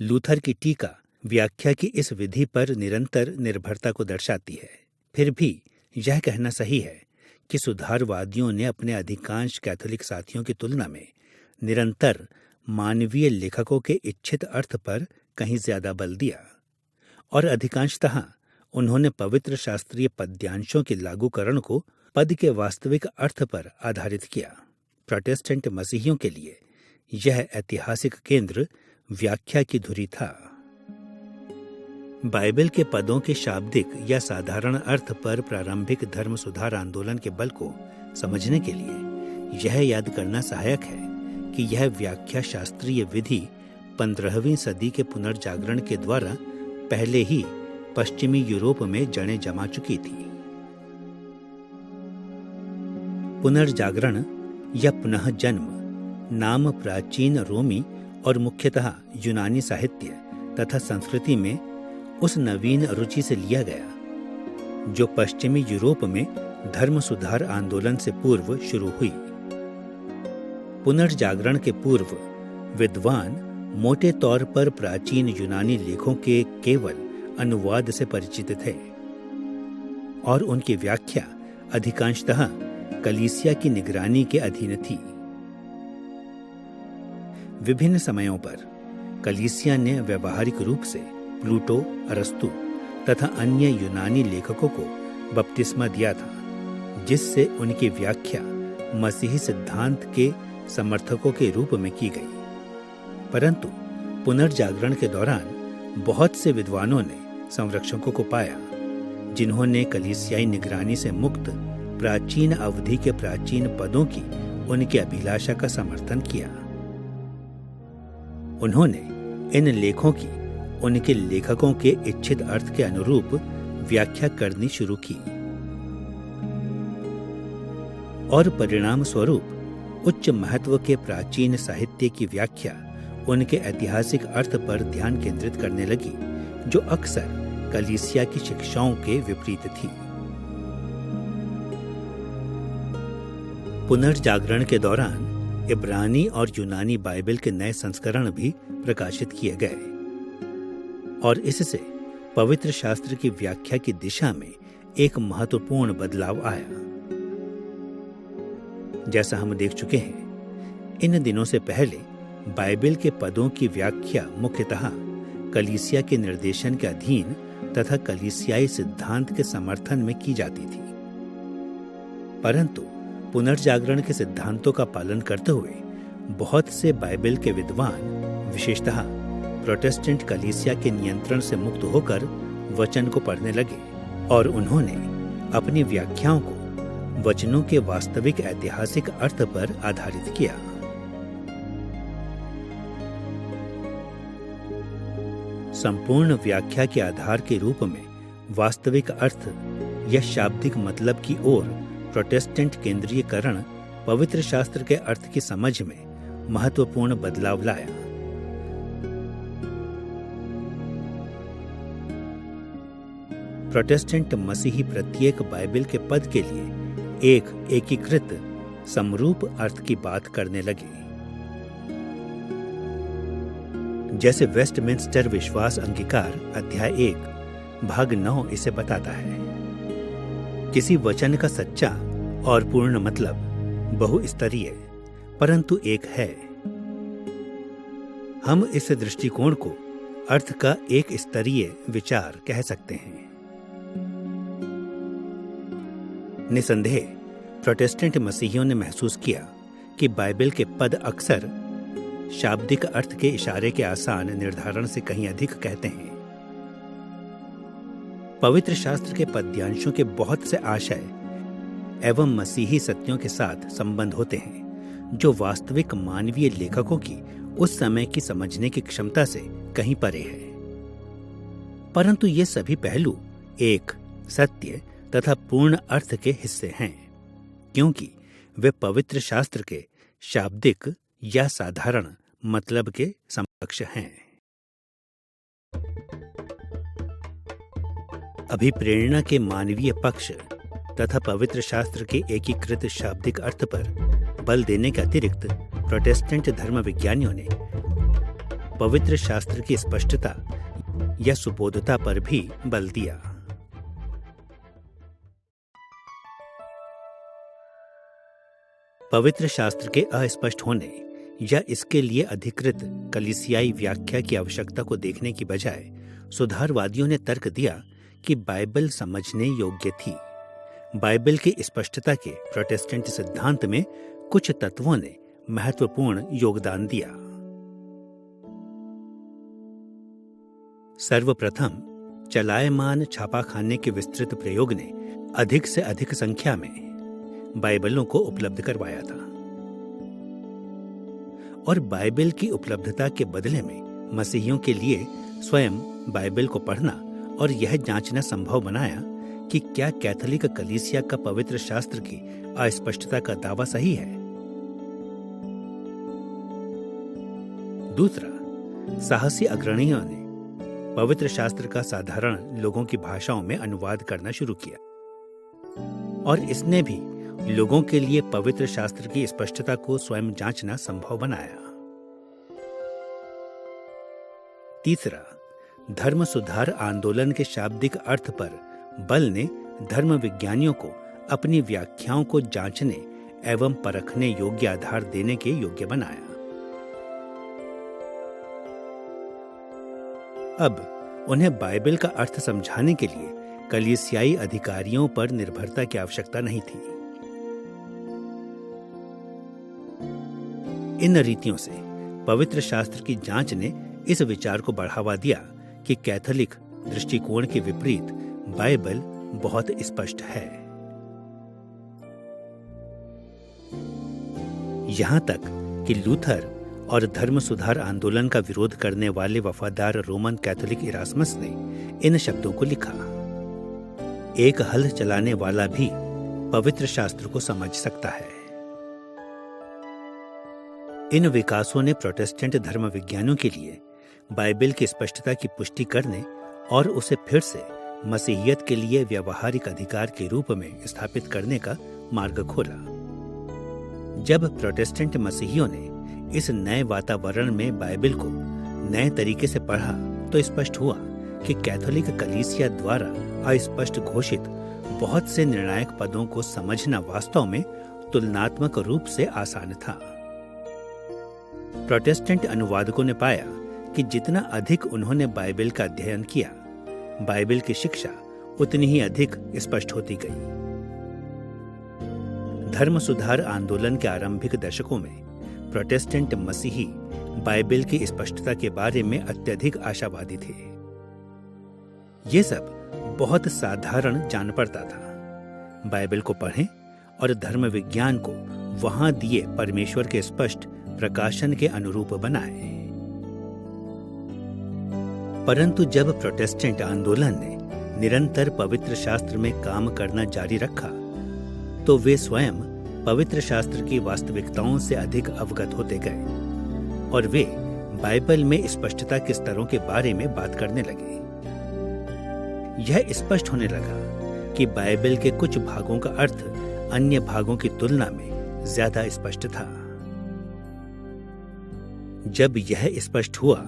लूथर की टीका व्याख्या की इस विधि पर निरंतर निर्भरता को दर्शाती है। फिर भी यह कहना सही है कि सुधारवादियों ने अपने अधिकांश कैथोलिक साथियों की तुलना में निरंतर मानवीय लेखकों के इच्छित अर्थ पर कहीं ज्यादा बल दिया और अधिकांशतः उन्होंने पवित्र शास्त्रीय पद्यांशों के लागूकरण को पद के वास्तविक अर्थ पर आधारित किया। प्रोटेस्टेंट मसीहियों के लिए यह ऐतिहासिक केंद्र व्याख्या की धुरी था। बाइबल के पदों के शाब्दिक या साधारण अर्थ पर प्रारंभिक धर्म सुधार आंदोलन के बल को समझने के लिए यह याद करना सहायक है कि यह व्याख्या शास्त्रीय विधि 15वीं सदी के पुनर्जागरण के द्वारा पहले ही पश्चिमी यूरोप में जड़ें जमा चुकी थी। पुनर्जागरण या पुनः जन्म नाम प्राचीन रोमी और मुख्यतः यूनानी साहित्य तथा संस्कृति में उस नवीन रुचि से लिया गया जो पश्चिमी यूरोप में धर्म सुधार आंदोलन से पूर्व शुरू हुई। पुनर्जागरण के पूर्व विद्वान मोटे तौर पर प्राचीन यूनानी लेखों के केवल अनुवाद से परिचित थे और उनकी व्याख्या अधिकांशतः कलीसिया की निगरानी के अधीन थी। विभिन्न समयों पर कलीसिया ने व्यावहारिक रूप से प्लूटो, अरस्तु तथा अन्य यूनानी लेखकों को बपतिस्मा दिया था, जिससे उनकी व्याख्या मसीही सिद्धांत के समर्थकों के रूप में की गई। परंतु पुनर्जागरण के दौरान बहुत से विद्वानों ने संरक्षकों को पाया जिन्होंने कलीसियाई निगरानी से मुक्त प्राचीन अवधि के प्राचीन पदों की उनकी अभिलाषा का समर्थन किया। उन्होंने इन लेखों की उनके लेखकों के इच्छित अर्थ के अनुरूप व्याख्या करनी शुरू की और परिणाम स्वरूप उच्च महत्व के प्राचीन साहित्य की व्याख्या उनके ऐतिहासिक अर्थ पर ध्यान केंद्रित करने लगी, जो अक्सर कलीसिया की शिक्षाओं के विपरीत थी। पुनर्जागरण के दौरान इब्रानी और यूनानी बाइबल के नए संस्करण भी प्रकाशित किए गए और इससे पवित्र शास्त्र की व्याख्या की दिशा में एक महत्वपूर्ण बदलाव आया। जैसा हम देख चुके हैं, इन दिनों से पहले बाइबल के पदों की व्याख्या मुख्यतः कलीसिया के निर्देशन के अधीन तथा कलीसियाई सिद्धांत के समर्थन में की जाती थी। परंतु पुनर्जागरण के सिद्धांतों का पालन करते हुए बहुत से बाइबल के विद्वान, विशेषतः प्रोटेस्टेंट कलीसिया के नियंत्रण से मुक्त होकर वचन को पढ़ने लगे और उन्होंने अपनी व्याख्याओं को वचनों के वास्तविक ऐतिहासिक अर्थ पर आधारित किया। संपूर्ण व्याख्या के आधार के रूप में वास्तविक अर्थ या शाब्दिक मतलब की ओर प्रोटेस्टेंट केंद्रीयकरण पवित्र शास्त्र के अर्थ की समझ में महत्वपूर्ण बदलाव लाया। प्रोटेस्टेंट मसीही प्रत्येक बाइबल के पद के लिए एक एकीकृत समरूप अर्थ की बात करने लगे। जैसे वेस्टमिंस्टर विश्वास अंगीकार अध्याय 1 भाग 9 इसे बताता है, किसी वचन का सच्चा और पूर्ण मतलब बहुस्तरीय परंतु एक है। हम इस दृष्टिकोण को अर्थ का एक स्तरीय विचार कह सकते हैं। निसंदेह प्रोटेस्टेंट मसीहियों ने महसूस किया कि बाइबल के पद अक्सर शाब्दिक अर्थ के इशारे के आसान निर्धारण से कहीं अधिक कहते हैं। पवित्र शास्त्र के पद्यांशों के बहुत से आशय एवं मसीही सत्यों के साथ संबंध होते हैं जो वास्तविक मानवीय लेखकों की उस समय की समझने की क्षमता से कहीं परे है। परंतु ये सभी पहलू एक सत्य तथा पूर्ण अर्थ के हिस्से हैं, क्योंकि वे पवित्र शास्त्र के शाब्दिक या साधारण मतलब के समकक्ष हैं। अभिप्रेरणा के मानवीय पक्ष तथा पवित्र शास्त्र के एकीकृत शाब्दिक अर्थ पर बल देने के अतिरिक्त प्रोटेस्टेंट धर्म विज्ञानियों ने पवित्र शास्त्र की स्पष्टता या सुबोधता पर भी बल दिया। पवित्र शास्त्र के अस्पष्ट होने या इसके लिए अधिकृत कलीसियाई व्याख्या की आवश्यकता को देखने की बजाय सुधारवादियों ने तर्क दिया कि बाइबल समझने योग्य थी। बाइबल की स्पष्टता के प्रोटेस्टेंट सिद्धांत में कुछ तत्वों ने महत्वपूर्ण योगदान दिया। सर्वप्रथम चलायमान छापाखाने के विस्तृत प्रयोग ने अधिक से अधिक संख्या में बाइबलों को उपलब्ध करवाया था और बाइबल की उपलब्धता के बदले में मसीहियों के लिए स्वयं बाइबल को पढ़ना और यह जांचना संभव बनाया कि क्या कैथोलिक कलीसिया का पवित्र शास्त्र की अस्पष्टता का दावा सही है। दूसरा, साहसी अग्रणियों ने पवित्र शास्त्र का साधारण लोगों की भाषाओं में अनुवाद करना शुरू किया और इसने भी लोगों के लिए पवित्र शास्त्र की स्पष्टता को स्वयं जांचना संभव बनाया। तीसरा, धर्म सुधार आंदोलन के शाब्दिक अर्थ पर बल ने धर्म विज्ञानियों को अपनी व्याख्याओं को जांचने एवं परखने योग्य आधार देने के योग्य बनाया। अब उन्हें बाइबल का अर्थ समझाने के लिए कलीसियाई अधिकारियों पर निर्भरता की आवश्यकता नहीं थी। इन रीतियों से पवित्र शास्त्र की जांच ने इस विचार को बढ़ावा दिया कि कैथोलिक दृष्टिकोण के विपरीत बाइबल बहुत स्पष्ट है। यहां तक कि लूथर और धर्म सुधार आंदोलन का विरोध करने वाले वफादार रोमन कैथोलिक इरास्मस ने इन शब्दों को लिखा, एक हल चलाने वाला भी पवित्र शास्त्र को समझ सकता है। इन विकासों ने प्रोटेस्टेंट धर्म विज्ञानियों के लिए बाइबल की स्पष्टता की पुष्टि करने और उसे फिर से मसीहियत के लिए व्यावहारिक अधिकार के रूप में स्थापित करने का मार्ग खोला। जब प्रोटेस्टेंट मसीहियों ने इस नए वातावरण में बाइबल को नए तरीके से पढ़ा तो स्पष्ट हुआ कि कैथोलिक कलीसिया द्वारा अस्पष्ट घोषित बहुत से निर्णायक पदों को समझना वास्तव में तुलनात्मक रूप से आसान था। प्रोटेस्टेंट अनुवादकों ने पाया कि जितना अधिक उन्होंने बाइबल का अध्ययन किया, बाइबल की शिक्षा उतनी ही अधिक स्पष्ट होती गई। धर्म सुधार आंदोलन के आरंभिक दशकों में प्रोटेस्टेंट मसीही बाइबल की स्पष्टता के बारे में अत्यधिक आशावादी थे। ये सब बहुत साधारण जान पड़ता था। बाइबल को पढ़ें और धर्म विज्ञान को वहां दिए परमेश्वर के स्पष्ट प्रकाशन के अनुरूप बनाएं। परंतु जब प्रोटेस्टेंट आंदोलन ने निरंतर पवित्र शास्त्र में काम करना जारी रखा तो वे स्वयं पवित्र शास्त्र की वास्तविकताओं से अधिक अवगत होते गए और वे बाइबल में स्पष्टता के स्तरों के बारे में बात करने लगे। यह स्पष्ट होने लगा कि बाइबल के कुछ भागों का अर्थ अन्य भागों की तुलना में ज्यादा स्पष्ट था। जब यह स्पष्ट हुआ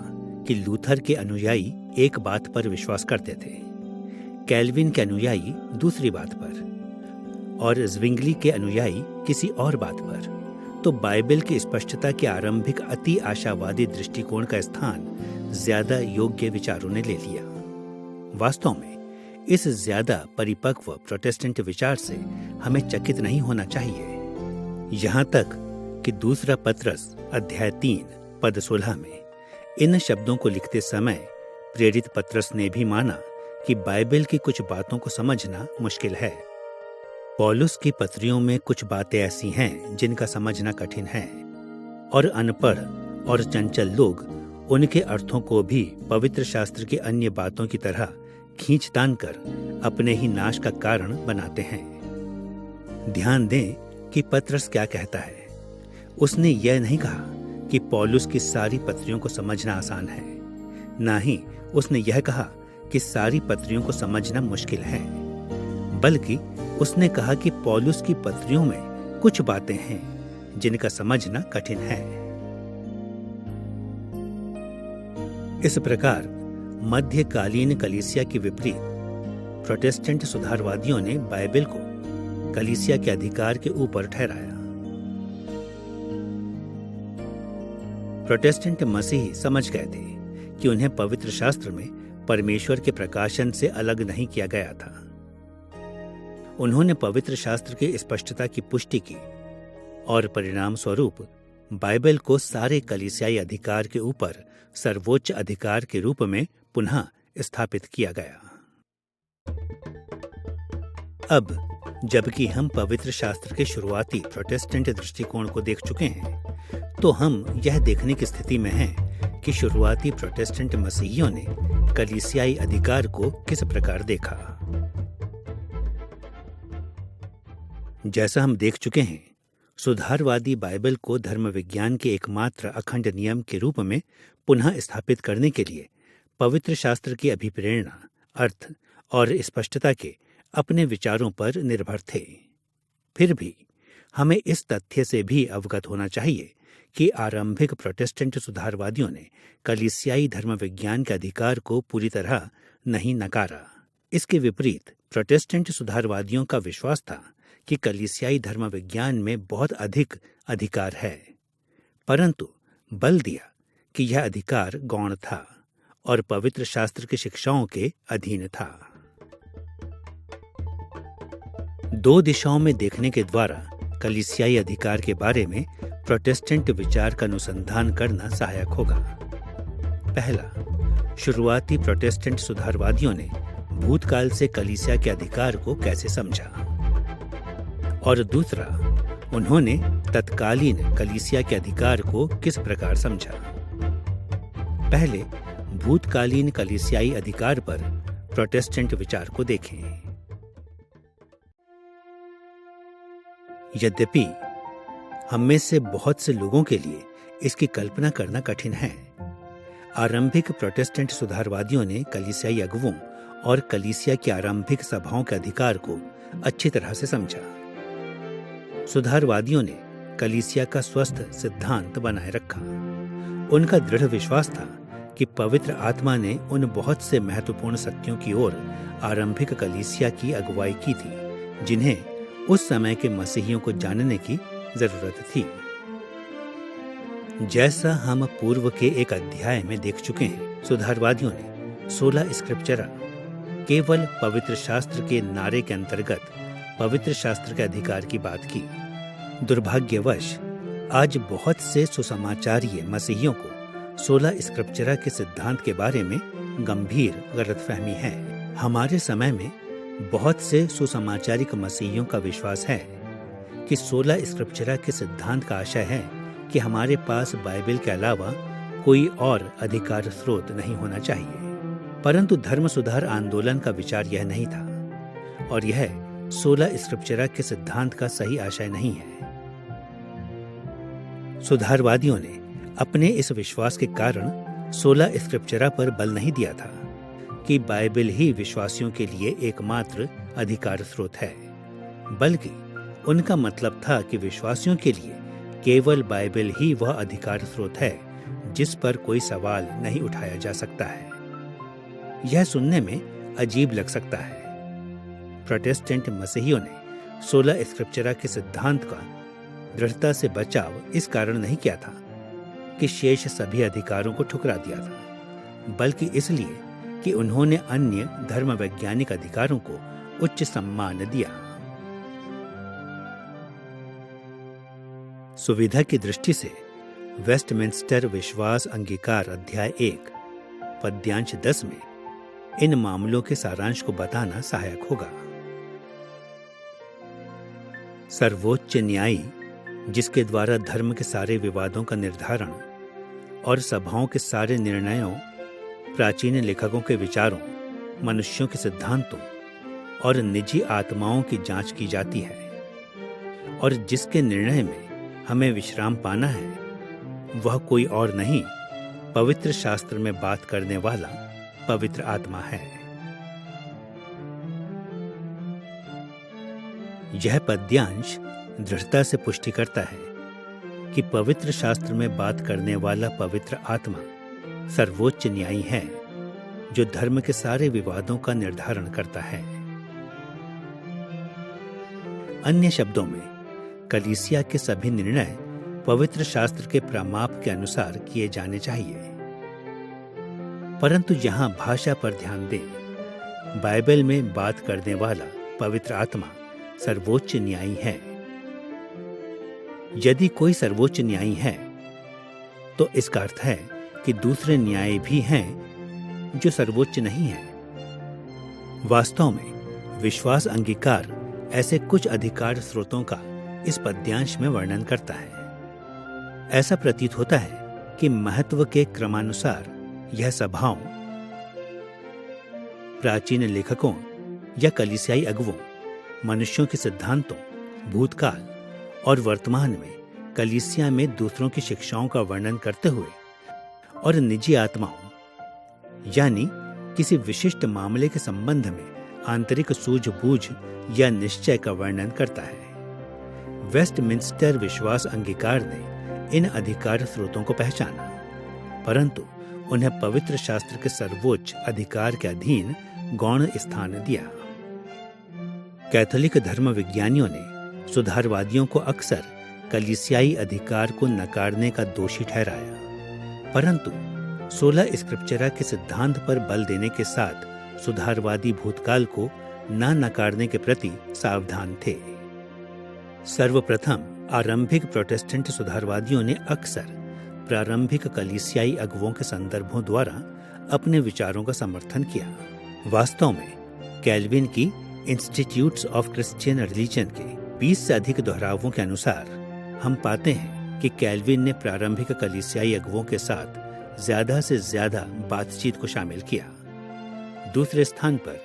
कि लूथर के अनुयायी एक बात पर विश्वास करते थे, कैल्विन के अनुयायी दूसरी बात पर और ज़्विंगली के अनुयायी किसी और बात पर, तो बाइबल की स्पष्टता के आरंभिक अति आशावादी दृष्टिकोण का स्थान ज्यादा योग्य विचारों ने ले लिया। वास्तव में इस ज्यादा परिपक्व प्रोटेस्टेंट विचार से हमें चकित नहीं होना चाहिए। यहां तक कि दूसरा पत्रस अध्याय 3 पद 16 में इन शब्दों को लिखते समय प्रेरित पत्रस ने भी माना कि बाइबल की कुछ बातों को समझना मुश्किल है। पौलुस की पत्रियों में कुछ बातें ऐसी हैं जिनका समझना कठिन है और अनपढ़ और चंचल लोग उनके अर्थों को भी पवित्र शास्त्र की अन्य बातों की तरह खींच-तान कर अपने ही नाश का कारण बनाते हैं। ध्यान दें कि पत्रस क्या कहता है। उसने यह नहीं कहा कि पौलुस की सारी पत्रियों को समझना आसान है, ना ही उसने यह कहा कि सारी पत्रियों को समझना मुश्किल है, बल्कि उसने कहा कि पौलुस की पत्रियों में कुछ बातें हैं जिनका समझना कठिन है। इस प्रकार मध्यकालीन कलीसिया के विपरीत प्रोटेस्टेंट सुधारवादियों ने बाइबल को कलीसिया के अधिकार के ऊपर ठहराया। प्रोटेस्टेंट मसीही समझ गए थे कि उन्हें पवित्र शास्त्र में परमेश्वर के प्रकाशन से अलग नहीं किया गया था। उन्होंने पवित्र शास्त्र की स्पष्टता की पुष्टि की और परिणाम स्वरूप बाइबल को सारे कलीसियाई अधिकार के ऊपर सर्वोच्च अधिकार के रूप में पुनः स्थापित किया गया। अब जबकि हम पवित्र शास्त्र के शुरुआती प्रोटेस्टेंट दृष्टिकोण को देख चुके हैं, तो हम यह देखने की स्थिति में हैं कि शुरुआती प्रोटेस्टेंट मसीहियों ने कलीसियाई अधिकार को किस प्रकार देखा। जैसा हम देख चुके हैं, सुधारवादी बाइबल को धर्म विज्ञान के एकमात्र अखंड नियम के रूप में पुनः स्थापित करने के लिए पवित्र शास्त्र की अभिप्रेरणा, अर्थ और स्पष्टता के अपने विचारों पर निर्भर थे। फिर भी हमें इस तथ्य से भी अवगत होना चाहिए कि आरंभिक प्रोटेस्टेंट सुधारवादियों ने कलीसियाई धर्म विज्ञान के अधिकार को पूरी तरह नहीं नकारा। इसके विपरीत प्रोटेस्टेंट सुधारवादियों का विश्वास था कि कलीसियाई धर्म विज्ञान में बहुत अधिक अधिकार है, परंतु बल दिया कि यह अधिकार गौण था और पवित्र शास्त्र की शिक्षाओं के अधीन था। दो दिशाओं में देखने के द्वारा कलीसियाई अधिकार के बारे में प्रोटेस्टेंट विचार का अनुसंधान करना सहायक होगा। पहला, शुरुआती प्रोटेस्टेंट सुधारवादियों ने भूतकाल से कलीसिया के अधिकार को कैसे समझा, और दूसरा, उन्होंने तत्कालीन कलीसिया के अधिकार को किस प्रकार समझा। पहले भूतकालीन कलीसियाई अधिकार पर प्रोटेस्टेंट विचार को देखें। यद्यपि हम में से बहुत से लोगों के लिए इसकी कल्पना करना कठिन है, आरंभिक प्रोटेस्टेंट सुधारवादियों ने कलीसियाई अगुवों और कलीसिया की आरंभिक सभाओं के अधिकार को अच्छी तरह से समझा। सुधारवादियों ने कलीसिया का स्वस्थ सिद्धांत बनाए रखा। उनका दृढ़ विश्वास था कि पवित्र आत्मा ने उन बहुत से महत्वपूर्ण सत्यों की ओर आरंभिक कलीसिया की अगुवाई की थी, जिन्हें उस समय के मसीहियों को जानने की जरूरत थी। जैसा हम पूर्व के एक अध्याय में देख चुके हैं, सुधारवादियों ने 16 स्क्रिप्चरा केवल पवित्र शास्त्र के नारे के अंतर्गत पवित्र शास्त्र के अधिकार की बात की। दुर्भाग्यवश आज बहुत से सुसमाचारीय मसीहियों को 16 स्क्रिप्चरा के सिद्धांत के बारे में गंभीर गलतफहमी है। हमारे समय में बहुत से सुसमाचारिक मसीहियों का विश्वास है कि 16 स्क्रिप्चरा के सिद्धांत का आशय है कि हमारे पास बाइबल के अलावा कोई और अधिकार स्रोत नहीं होना चाहिए। परंतु धर्म सुधार आंदोलन का विचार यह नहीं था, और यह 16 स्क्रिप्चरा के सिद्धांत का सही आशय नहीं है। सुधारवादियों ने अपने इस विश्वास के कारण 16 स्क्रिप्चरा पर बल नहीं दिया था कि बाइबल ही विश्वासियों के लिए एकमात्र अधिकार स्रोत है, बल्कि उनका मतलब था कि विश्वासियों के लिए केवल बाइबल ही वह अधिकार स्रोत है जिस पर कोई सवाल नहीं उठाया जा सकता है। यह सुनने में अजीब लग सकता है। प्रोटेस्टेंट मसीहियों ने 16 स्क्रिप्चरा के सिद्धांत का दृढ़ता से बचाव इस कारण नहीं किया था कि शेष सभी अधिकारों को ठुकरा दिया था, बल्कि इसलिए कि उन्होंने अन्य धर्म वैज्ञानिक अधिकारों को उच्च सम्मान दिया। सुविधा की दृष्टि से वेस्टमिंस्टर विश्वास अंगीकार अध्याय 1 पद्यांश 10 में इन मामलों के सारांश को बताना सहायक होगा। सर्वोच्च न्यायी, जिसके द्वारा धर्म के सारे विवादों का निर्धारण और सभाओं के सारे निर्णयों, प्राचीन लेखकों के विचारों, मनुष्यों के सिद्धांतों और निजी आत्माओं की जांच की जाती है, और जिसके निर्णय में हमें विश्राम पाना है, वह कोई और नहीं, पवित्र शास्त्र में बात करने वाला पवित्र आत्मा है। यह पद्यांश दृढ़ता से पुष्टि करता है कि पवित्र शास्त्र में बात करने वाला पवित्र आत्मा सर्वोच्च न्यायी है, जो धर्म के सारे विवादों का निर्धारण करता है। अन्य शब्दों में, कलीसिया के सभी निर्णय पवित्र शास्त्र के प्रमाप के अनुसार किए जाने चाहिए। परंतु यहां भाषा पर ध्यान दें। बाइबल में बात करने वाला पवित्र आत्मा सर्वोच्च न्यायी है। यदि कोई सर्वोच्च न्यायी है, तो इसका अर्थ है कि दूसरे न्याय भी हैं जो सर्वोच्च नहीं हैं। वास्तव में विश्वास अंगीकार ऐसे कुछ अधिकार स्रोतों का इस पद्यांश में वर्णन करता है। ऐसा प्रतीत होता है कि महत्व के क्रमानुसार यह सभाओं, प्राचीन लेखकों या कलीसियाई अगुवों, मनुष्यों के सिद्धांतों, भूतकाल और वर्तमान में कलीसिया में दूसरों की शिक्षाओं का वर्णन करते हुए और निजी आत्माओं यानी किसी विशिष्ट मामले के संबंध में आंतरिक सूझबूझ या निश्चय का वर्णन करता है। वेस्टमिंस्टर विश्वास अंगीकार ने इन अधिकार स्रोतों को पहचाना, परंतु उन्हें पवित्र शास्त्र के सर्वोच्च अधिकार के अधीन गौण स्थान दिया। कैथोलिक धर्म विज्ञानियों ने सुधारवादियों को अक्सर कलीसियाई अधिकार को नकारने का दोषी ठहराया, परंतु 16 स्क्रिप्चरा के सिद्धांत पर बल देने के साथ सुधारवादी भूतकाल को न नकारने के प्रति सावधान थे। सर्वप्रथम आरंभिक प्रोटेस्टेंट सुधारवादियों ने अक्सर प्रारंभिक कलीसियाई अगुवों के संदर्भों द्वारा अपने विचारों का समर्थन किया। वास्तव में कैल्विन की इंस्टीट्यूट्स ऑफ क्रिश्चियन रिलीजन के 20 से अधिक दोहरावों के अनुसार हम पाते हैं कि कैल्विन ने प्रारंभिक कलीसियाई अगुवों के साथ ज्यादा से ज्यादा बातचीत को शामिल किया। दूसरे स्थान पर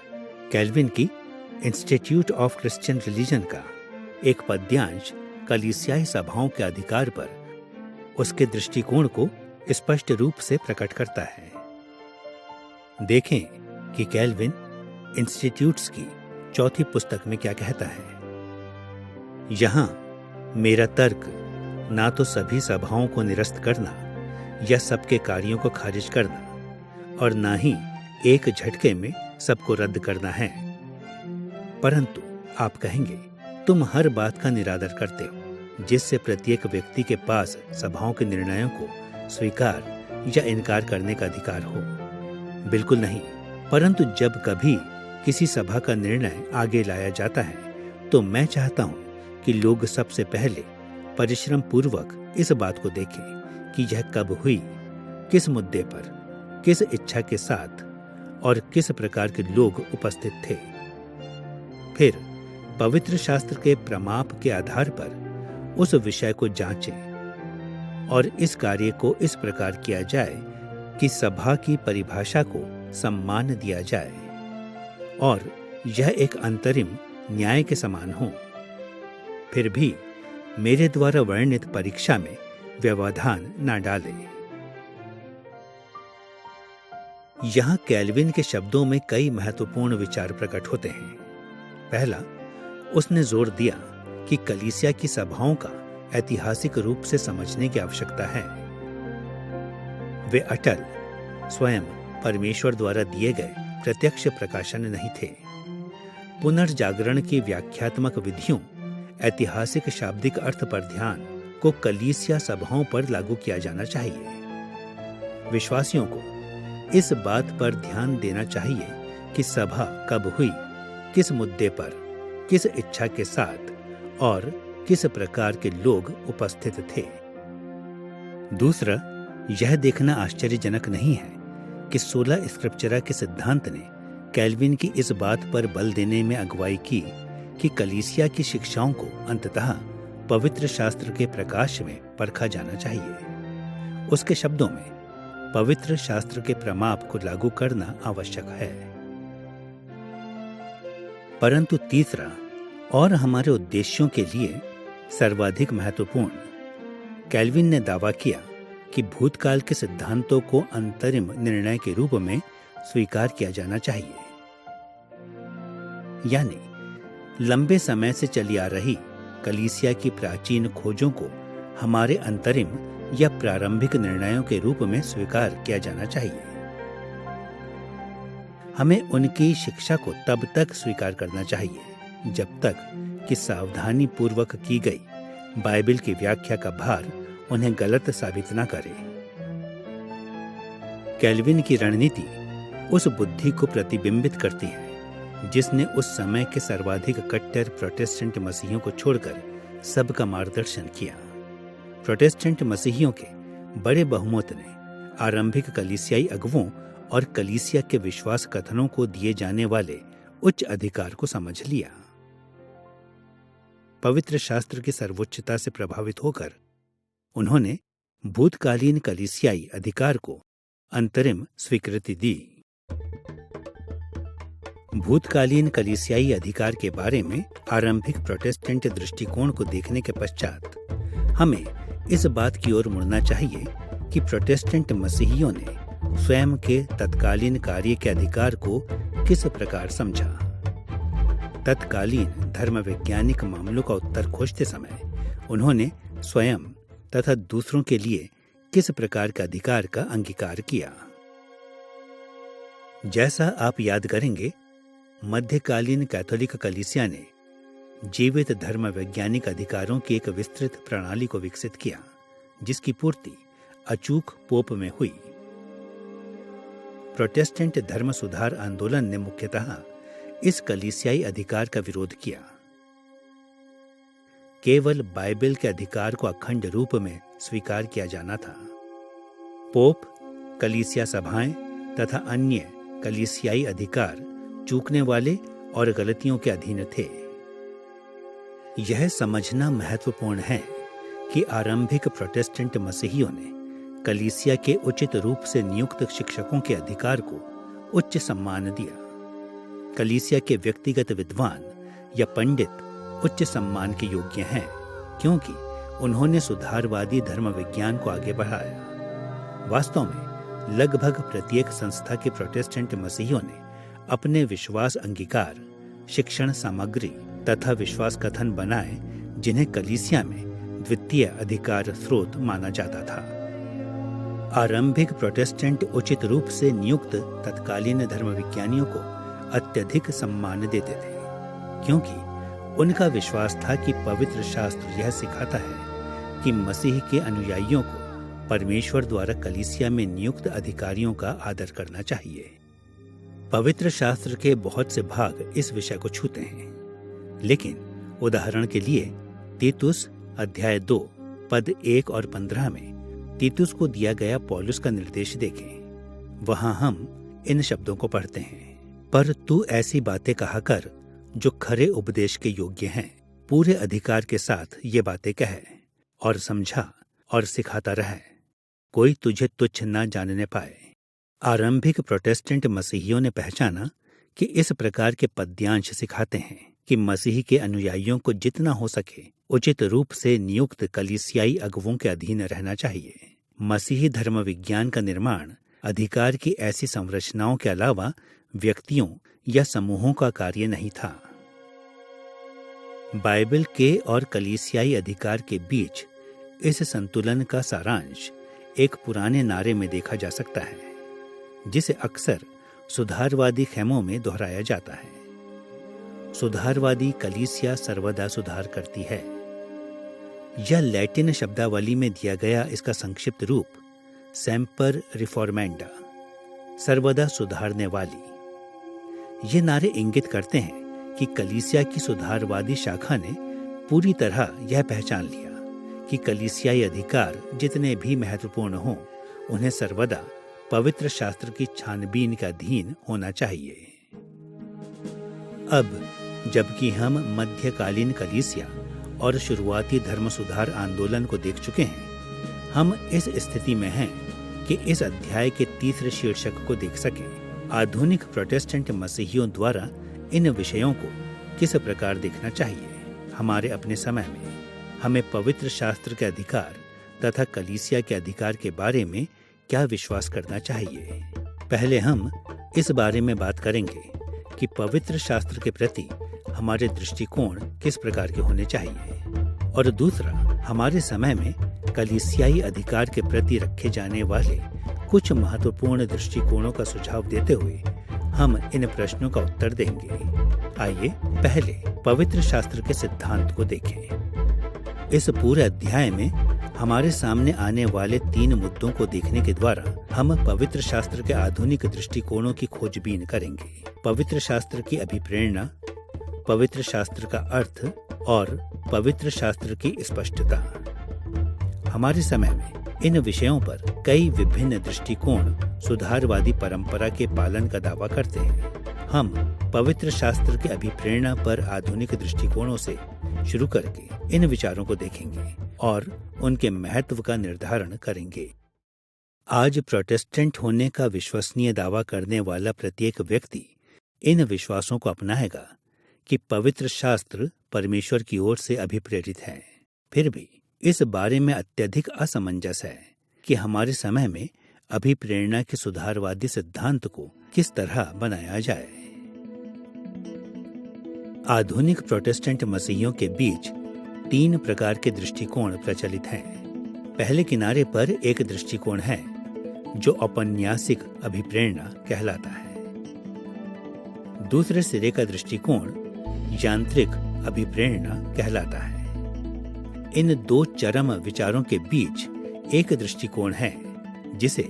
कैल्विन की इंस्टीट्यूट ऑफ क्रिश्चियन रिलीजन का एक पद्यांश कलीसियाई सभाओं के अधिकार पर उसके दृष्टिकोण को स्पष्ट रूप से प्रकट करता है। देखें कि कैल्विन इंस्टीट्यूट्स की चौथी पुस्तक में क्या कहता है। यहां मेरा तर्क ना तो सभी सभाओं को निरस्त करना या सबके कार्यों को खारिज करना और ना ही एक झटके में सबको रद्द करना है, परंतु आप कहेंगे तुम हर बात का निरादर करते हो, जिससे प्रत्येक व्यक्ति के पास सभाओं के निर्णयों को स्वीकार या इनकार करने का अधिकार हो। बिल्कुल नहीं, परंतु जब कभी किसी सभा का निर्णय आगे लाया जाता है तो मैं चाहता हूं कि लोग सबसे पहले परिश्रम पूर्वक इस बात को देखें कि यह कब हुई, किस मुद्दे पर, किस इच्छा के साथ और किस प्रकार के लोग उपस्थित थे। फिर पवित्र शास्त्र के प्रमाप के आधार पर उस विषय को जांचें और इस कार्य को इस प्रकार किया जाए कि सभा की परिभाषा को सम्मान दिया जाए और यह एक अंतरिम न्याय के समान हो। फिर भी मेरे द्वारा वर्णित परीक्षा में व्यवधान न डालें। यहां कैल्विन के शब्दों में कई महत्वपूर्ण विचार प्रकट होते हैं। पहला, उसने जोर दिया कि कलीसिया की सभाओं का ऐतिहासिक रूप से समझने की आवश्यकता है। वे अटल, स्वयं परमेश्वर द्वारा दिए गए प्रत्यक्ष प्रकाशन नहीं थे। पुनर्जागरण की व्याख्यात्मक विधियों, ऐतिहासिक शाब्दिक अर्थ पर ध्यान को कलीसिया सभाओं पर लागू किया जाना चाहिए। विश्वासियों को इस बात पर ध्यान देना चाहिए कि सभा कब हुई, किस मुद्दे पर, किस इच्छा के साथ और किस प्रकार के लोग उपस्थित थे। दूसरा, यह देखना आश्चर्यजनक नहीं है कि 16 स्क्रिप्चरा के सिद्धांत ने कैल्विन की इस बात पर बल देने में अगुवाई की कि कलीसिया की शिक्षाओं को अंततः पवित्र शास्त्र के प्रकाश में परखा जाना चाहिए। उसके शब्दों में, पवित्र शास्त्र के प्रमाप को लागू करना आवश्यक है। परंतु तीसरा और हमारे उद्देश्यों के लिए सर्वाधिक महत्वपूर्ण, कैल्विन ने दावा किया कि भूतकाल के सिद्धांतों को अंतरिम निर्णय के रूप में स्वीकार किया जाना चाहिए। यानी लंबे समय से चली आ रही कलीसिया की प्राचीन खोजों को हमारे अंतरिम या प्रारंभिक निर्णयों के रूप में स्वीकार किया जाना चाहिए। हमें उनकी शिक्षा को तब तक स्वीकार करना चाहिए जब तक कि सावधानी पूर्वक की गई बाइबल की व्याख्या का भार उन्हें गलत साबित न करे। कैल्विन की रणनीति उस बुद्धि को प्रतिबिंबित करती है जिसने उस समय के सर्वाधिक कट्टर प्रोटेस्टेंट मसीहियों को छोड़कर सबका मार्गदर्शन किया। प्रोटेस्टेंट मसीहियों के बड़े बहुमत ने आरंभिक कलीसियाई अगुवों और कलीसिया के विश्वास कथनों को दिए जाने वाले उच्च अधिकार को समझ लिया। पवित्र शास्त्र की सर्वोच्चता से प्रभावित होकर उन्होंने भूतकालीन कलीसियाई अधिकार को अंतरिम स्वीकृति दी। भूतकालीन कलीसियाई अधिकार के बारे में आरंभिक प्रोटेस्टेंट दृष्टिकोण को देखने के पश्चात हमें इस बात की ओर मुड़ना चाहिए कि प्रोटेस्टेंट मसीहियों ने स्वयं के तत्कालीन कार्य के अधिकार को किस प्रकार समझा। तत्कालीन धर्म वैज्ञानिक मामलों का उत्तर खोजते समय उन्होंने स्वयं तथा दूसरों के लिए किस प्रकार के अधिकार का अंगीकार किया। जैसा आप याद करेंगे, मध्यकालीन कैथोलिक कलीसिया ने जीवित धर्म वैज्ञानिक अधिकारों की एक विस्तृत प्रणाली को विकसित किया जिसकी पूर्ति अचूक पोप में हुई। प्रोटेस्टेंट धर्म सुधार आंदोलन ने मुख्यतः इस कलीसियाई अधिकार का विरोध किया। केवल बाइबल के अधिकार को अखंड रूप में स्वीकार किया जाना था। पोप, कलीसिया सभाएं तथा अन्य कलीसियाई अधिकार चूकने वाले और गलतियों के अधीन थे। यह समझना महत्वपूर्ण है कि आरंभिक प्रोटेस्टेंट मसीहियों ने कलीसिया के उचित रूप से नियुक्त शिक्षकों के अधिकार को उच्च सम्मान दिया। कलीसिया के व्यक्तिगत विद्वान या पंडित उच्च सम्मान के योग्य हैं क्योंकि उन्होंने सुधारवादी धर्म विज्ञान को आगे बढ़ाया। वास्तव में लगभग प्रत्येक संस्था के प्रोटेस्टेंट मसीहियों ने अपने विश्वास अंगीकार, शिक्षण सामग्री तथा विश्वास कथन बनाए जिन्हें कलीसिया में द्वितीय अधिकार स्रोत माना जाता था। आरंभिक प्रोटेस्टेंट उचित रूप से नियुक्त तत्कालीन धर्म विज्ञानियों को अत्यधिक सम्मान देते थे क्योंकि उनका विश्वास था कि पवित्र शास्त्र यह सिखाता है कि मसीह के अनुयायियों को परमेश्वर द्वारा कलीसिया में नियुक्त अधिकारियों का आदर करना चाहिए। पवित्र शास्त्र के बहुत से भाग इस विषय को छूते हैं, लेकिन उदाहरण के लिए तीतुस अध्याय 2 पद 1 और 15 में तीतुस को दिया गया पौलुस का निर्देश देखें। वहां हम इन शब्दों को पढ़ते हैं, पर तू ऐसी बातें कहा कर जो खरे उपदेश के योग्य हैं, पूरे अधिकार के साथ ये बातें कह और समझा और सिखाता रहे, कोई तुझे तुच्छ न जानने पाए। आरंभिक प्रोटेस्टेंट मसीहियों ने पहचाना कि इस प्रकार के पद्यांश सिखाते हैं कि मसीह के अनुयायियों को जितना हो सके उचित रूप से नियुक्त कलीसियाई अगुवों के अधीन रहना चाहिए। मसीही धर्म विज्ञान का निर्माण अधिकार की ऐसी संरचनाओं के अलावा व्यक्तियों या समूहों का कार्य नहीं था। बाइबल के और कलीसियाई अधिकार के बीच इस संतुलन का सारांश एक पुराने नारे में देखा जा सकता है जिसे अक्सर सुधारवादी खेमों में दोहराया जाता है। सुधारवादी कलीसिया सर्वदा सुधार करती है। यह लैटिन शब्दावली में दिया गया इसका संक्षिप्त रूप सेम्पर रिफॉर्मेंडा, सर्वदा सुधारने वाली। ये नारे इंगित करते हैं कि कलीसिया की सुधारवादी शाखा ने पूरी तरह यह पहचान लिया कि कलीसियाई अधिकार जितने भी महत्वपूर्ण हों, उन्हें सर्वदा पवित्र शास्त्र की छानबीन का अधीन होना चाहिए। अब जबकि हम मध्यकालीन कलीसिया और शुरुआती धर्म सुधार आंदोलन को देख चुके हैं, हम इस स्थिति में हैं कि इस अध्याय के तीसरे शीर्षक को देख सकें। आधुनिक प्रोटेस्टेंट मसीहियों द्वारा इन विषयों को किस प्रकार देखना चाहिए। हमारे अपने समय में हमें पवित्र शास्त्र के अधिकार तथा कलीसिया के अधिकार के बारे में क्या विश्वास करना चाहिए। पहले हम इस बारे में बात करेंगे कि पवित्र शास्त्र के प्रति हमारे दृष्टिकोण किस प्रकार के होने चाहिए, और दूसरा हमारे समय में कलीसियाई अधिकार के प्रति रखे जाने वाले कुछ महत्वपूर्ण दृष्टिकोणों का सुझाव देते हुए हम इन प्रश्नों का उत्तर देंगे। आइए पहले पवित्र शास्त्र के सिद्धांत को देखें। इस पूरे अध्याय में हमारे सामने आने वाले 3 मुद्दों को देखने के द्वारा हम पवित्र शास्त्र के आधुनिक दृष्टिकोणों की खोजबीन करेंगे। पवित्र शास्त्र की अभिप्रेरणा, पवित्र शास्त्र का अर्थ और पवित्र शास्त्र की स्पष्टता। हमारे समय में इन विषयों पर कई विभिन्न दृष्टिकोण सुधारवादी परंपरा के पालन का दावा करते हैं। हम पवित्र शास्त्र की अभिप्रेरणा पर आधुनिक दृष्टिकोणों से शुरू करके इन विचारों को देखेंगे और उनके महत्व का निर्धारण करेंगे। आज प्रोटेस्टेंट होने का विश्वसनीय दावा करने वाला प्रत्येक व्यक्ति इन विश्वासों को अपनाएगा कि पवित्र शास्त्र परमेश्वर की ओर से अभिप्रेरित है। फिर भी इस बारे में अत्यधिक असमंजस है कि हमारे समय में अभिप्रेरणा के सुधारवादी सिद्धांत को किस तरह बनाया जाए। आधुनिक प्रोटेस्टेंट मसीहियों के बीच 3 प्रकार के दृष्टिकोण प्रचलित हैं। पहले किनारे पर एक दृष्टिकोण है जो औपन्यासिक अभिप्रेरणा कहलाता है। दूसरे सिरे का दृष्टिकोण यांत्रिक अभिप्रेरणा कहलाता है। इन 2 चरम विचारों के बीच एक दृष्टिकोण है जिसे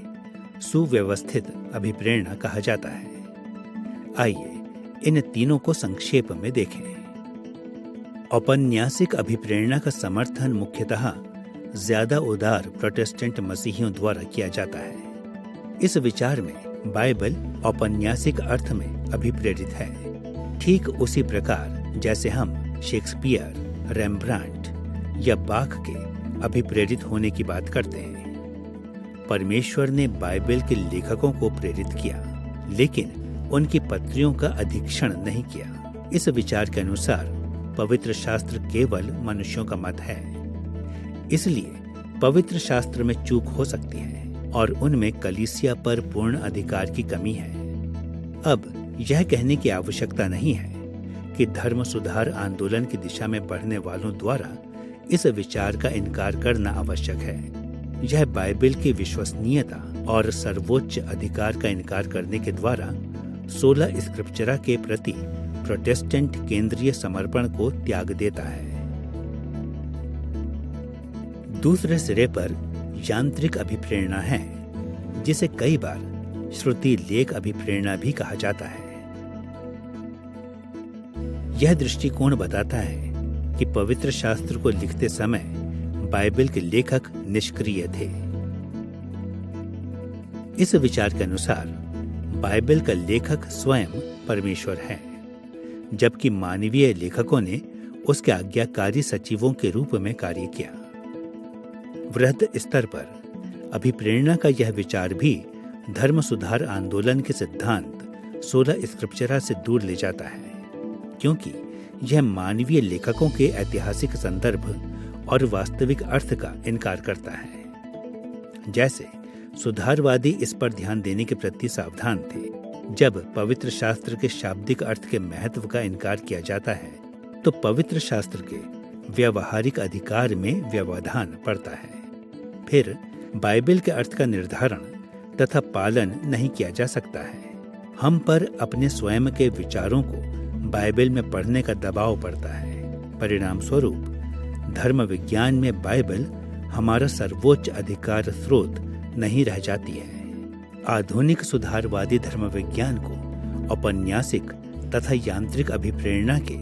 सुव्यवस्थित अभिप्रेरणा कहा जाता है। आइए इन तीनों को संक्षेप में देखें। औपन्यासिक अभिप्रेरणा का समर्थन मुख्यतः ज्यादा उदार प्रोटेस्टेंट मसीहियों द्वारा किया जाता है। इस विचार में बाइबल औपन्यासिक अर्थ में अभिप्रेरित है, ठीक उसी प्रकार जैसे हम शेक्सपियर, रेम्ब्रांट या बाख के अभिप्रेरित होने की बात करते हैं। परमेश्वर ने बाइबल के लेखकों को प्रेरित किया, लेकिन उनकी पत्रियों का अधीक्षण नहीं किया। इस विचार के अनुसार पवित्र शास्त्र केवल मनुष्यों का मत है, इसलिए पवित्र शास्त्र में चूक हो सकती है और उनमें कलीसिया पर पूर्ण अधिकार की कमी है। अब यह कहने की आवश्यकता नहीं है कि धर्म सुधार आंदोलन की दिशा में बढ़ने वालों द्वारा इस विचार का इनकार करना आवश्यक है। यह बाइबल की विश्वसनीयता और सर्वोच्च अधिकार का इनकार करने के द्वारा 16 स्क्रिप्चरा के प्रति प्रोटेस्टेंट केंद्रीय समर्पण को त्याग देता है। दूसरे सिरे पर यांत्रिक अभिप्रेरणा है, जिसे कई बार श्रुति लेख अभिप्रेरणा भी कहा जाता है। यह दृष्टिकोण बताता है कि पवित्र शास्त्र को लिखते समय बाइबल के लेखक निष्क्रिय थे। इस विचार के अनुसार बाइबल का लेखक स्वयं परमेश्वर है, जबकि मानवीय लेखकों ने उसके आज्ञाकारी सचिवों के रूप में कार्य किया। वृहद स्तर पर अभिप्रेरणा का यह विचार भी धर्म सुधार आंदोलन के सिद्धांत 16 स्क्रिप्चरा से दूर ले जाता है, क्योंकि यह मानवीय लेखकों के ऐतिहासिक संदर्भ और वास्तविक अर्थ का इनकार करता है। जैसे सुधारवादी इस पर ध्यान देने के प्रति सावधान थे, जब पवित्र शास्त्र के शाब्दिक अर्थ के महत्व का इनकार किया जाता है तो पवित्र शास्त्र के व्यावहारिक अधिकार में व्यवधान पड़ता है। फिर बाइबल के अर्थ का निर्धारण तथा पालन नहीं किया जा सकता है। हम पर अपने स्वयं के विचारों को बाइबल में पढ़ने का दबाव पड़ता है। परिणाम स्वरूप धर्म विज्ञान में बाइबल हमारा सर्वोच्च अधिकार स्रोत नहीं रह जाती है। आधुनिक सुधारवादी धर्म विज्ञान को औपन्यासिक तथा यांत्रिक अभिप्रेरणा के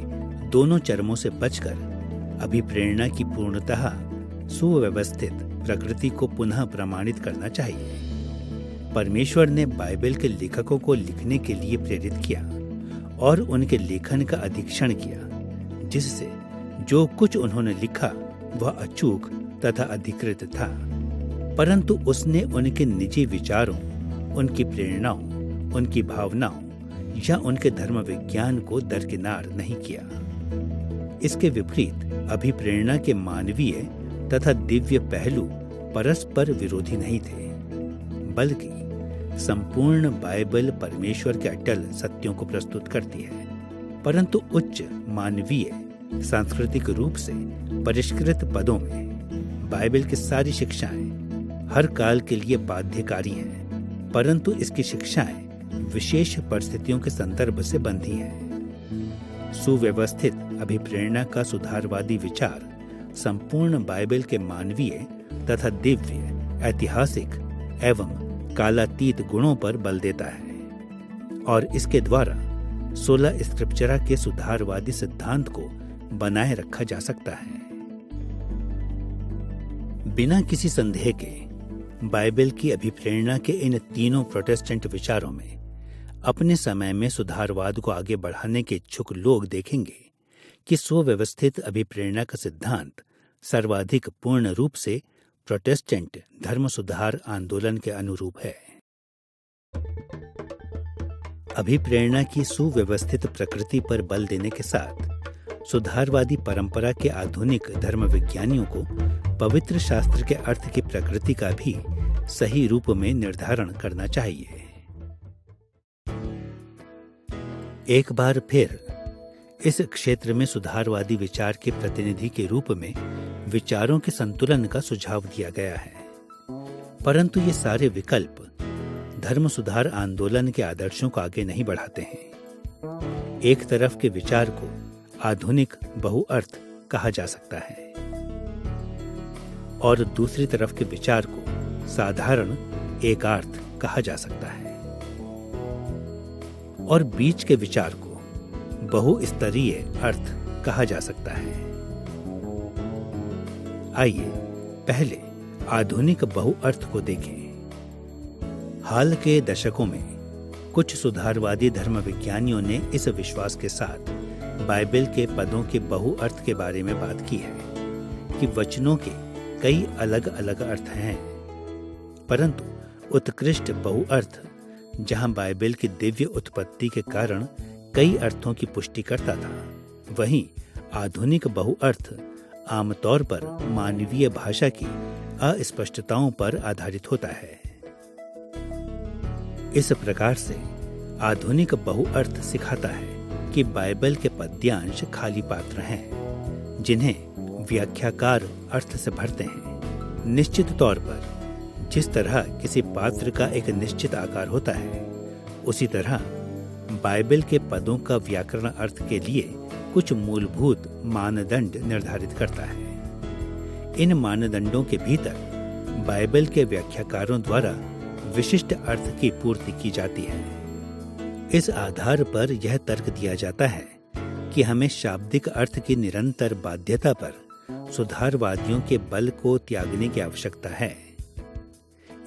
दोनों चरमों से बचकर अभिप्रेरणा की पूर्णतः सुव्यवस्थित प्रकृति को पुनः प्रमाणित करना चाहिए। परमेश्वर ने बाइबल के लेखकों को लिखने के लिए प्रेरित किया और उनके लेखन का अधीक्षण किया, जिससे जो कुछ उन्होंने लिखा वह अचूक तथा अधिकृत था, परंतु उसने उनके निजी विचारों, उनकी प्रेरणाओं, उनकी भावनाओं या उनके धर्म विज्ञान को दरकिनार नहीं किया। इसके विपरीत अभिप्रेरणा के मानवीय तथा दिव्य पहलू परस्पर विरोधी नहीं थे, बल्कि संपूर्ण बाइबल परमेश्वर के अटल सत्यों को प्रस्तुत करती है, परंतु उच्च मानवीय सांस्कृतिक रूप से परिष्कृत पदों में। बाइबल की सारी शिक्षाएं हर काल के लिए बाध्यकारी हैं, परंतु इसकी शिक्षाएं विशेष परिस्थितियों के संदर्भ से बंधी हैं। सुव्यवस्थित अभिप्रेरणा का सुधारवादी विचार संपूर्ण बाइबल के मानवीय तथा दिव्य, ऐतिहासिक एवं कालातीत गुणों पर बल देता है और इसके द्वारा 16 स्क्रिप्चरा के सुधारवादी सिद्धांत को बनाए रखा जा सकता है। बिना किसी संदेह के बाइबल की अभिप्रेरणा के इन तीनों प्रोटेस्टेंट विचारों में अपने समय में सुधारवाद को आगे बढ़ाने के इच्छुक लोग देखेंगे कि सुव्यवस्थित अभिप्रेरणा का सिद्धांत सर्वाधिक पूर्ण रूप से प्रोटेस्टेंट धर्म सुधार आंदोलन के अनुरूप है। अभिप्रेरणा की सुव्यवस्थित प्रकृति पर बल देने के साथ सुधारवादी परंपरा के आधुनिक धर्म विज्ञानियों को पवित्र शास्त्र के अर्थ की प्रकृति का भी सही रूप में निर्धारण करना चाहिए। एक बार फिर इस क्षेत्र में सुधारवादी विचार के प्रतिनिधि के रूप में विचारों के संतुलन का सुझाव दिया गया है, परंतु ये सारे विकल्प धर्म सुधार आंदोलन के आदर्शों को आगे नहीं बढ़ाते हैं। एक तरफ के विचार को आधुनिक बहुअर्थ कहा जा सकता है और दूसरी तरफ के विचार को साधारण एकार्थ कहा जा सकता है और बीच के विचार को बहुस्तरीय अर्थ कहा जा सकता है। आइए पहले आधुनिक बहुअर्थ को देखें। हाल के दशकों में कुछ सुधारवादी धर्म विज्ञानियों ने इस विश्वास के साथ बाइबल के पदों के बहुअर्थ के बारे में बात की है कि वचनों के कई अलग अलग अर्थ हैं, परंतु उत्कृष्ट बहुअर्थ जहां बाइबल की दिव्य उत्पत्ति के कारण कई अर्थों की पुष्टि करता था, वहीं आधुनिक बहुअर्थ आमतौर पर मानवीय भाषा की अस्पष्टताओं पर आधारित होता है। इस प्रकार से आधुनिक बहुअर्थ सिखाता है कि बाइबल के पद्यांश खाली पात्र हैं जिन्हें व्याख्याकार अर्थ से भरते हैं। निश्चित तौर पर जिस तरह किसी पात्र का एक निश्चित आकार होता है, उसी तरह बाइबल के पदों का व्याकरण अर्थ के लिए कुछ मूलभूत मानदंड निर्धारित करता है। इन मानदंडों के भीतर बाइबल के व्याख्याकारों द्वारा विशिष्ट अर्थ की पूर्ति की जाती है। इस आधार पर यह तर्क दिया जाता है कि हमें शाब्दिक अर्थ की निरंतर बाध्यता पर सुधारवादियों के बल को त्यागने की आवश्यकता है।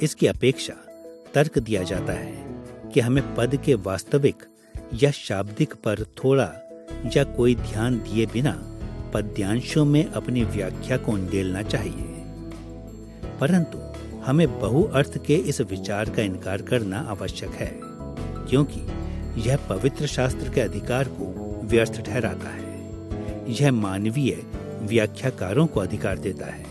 इसकी अपेक्षा तर्क दिया जाता है कि हमें पद के वास्तविक या शाब्दिक पर थोड़ा या कोई ध्यान दिए बिना पद्यांशों में अपनी व्याख्या को उंडेलना चाहिए, परंतु हमें बहुअर्थ के इस विचार का इनकार करना आवश्यक है, क्योंकि यह पवित्र शास्त्र के अधिकार को व्यर्थ ठहराता है। यह मानवीय व्याख्याकारों को अधिकार देता है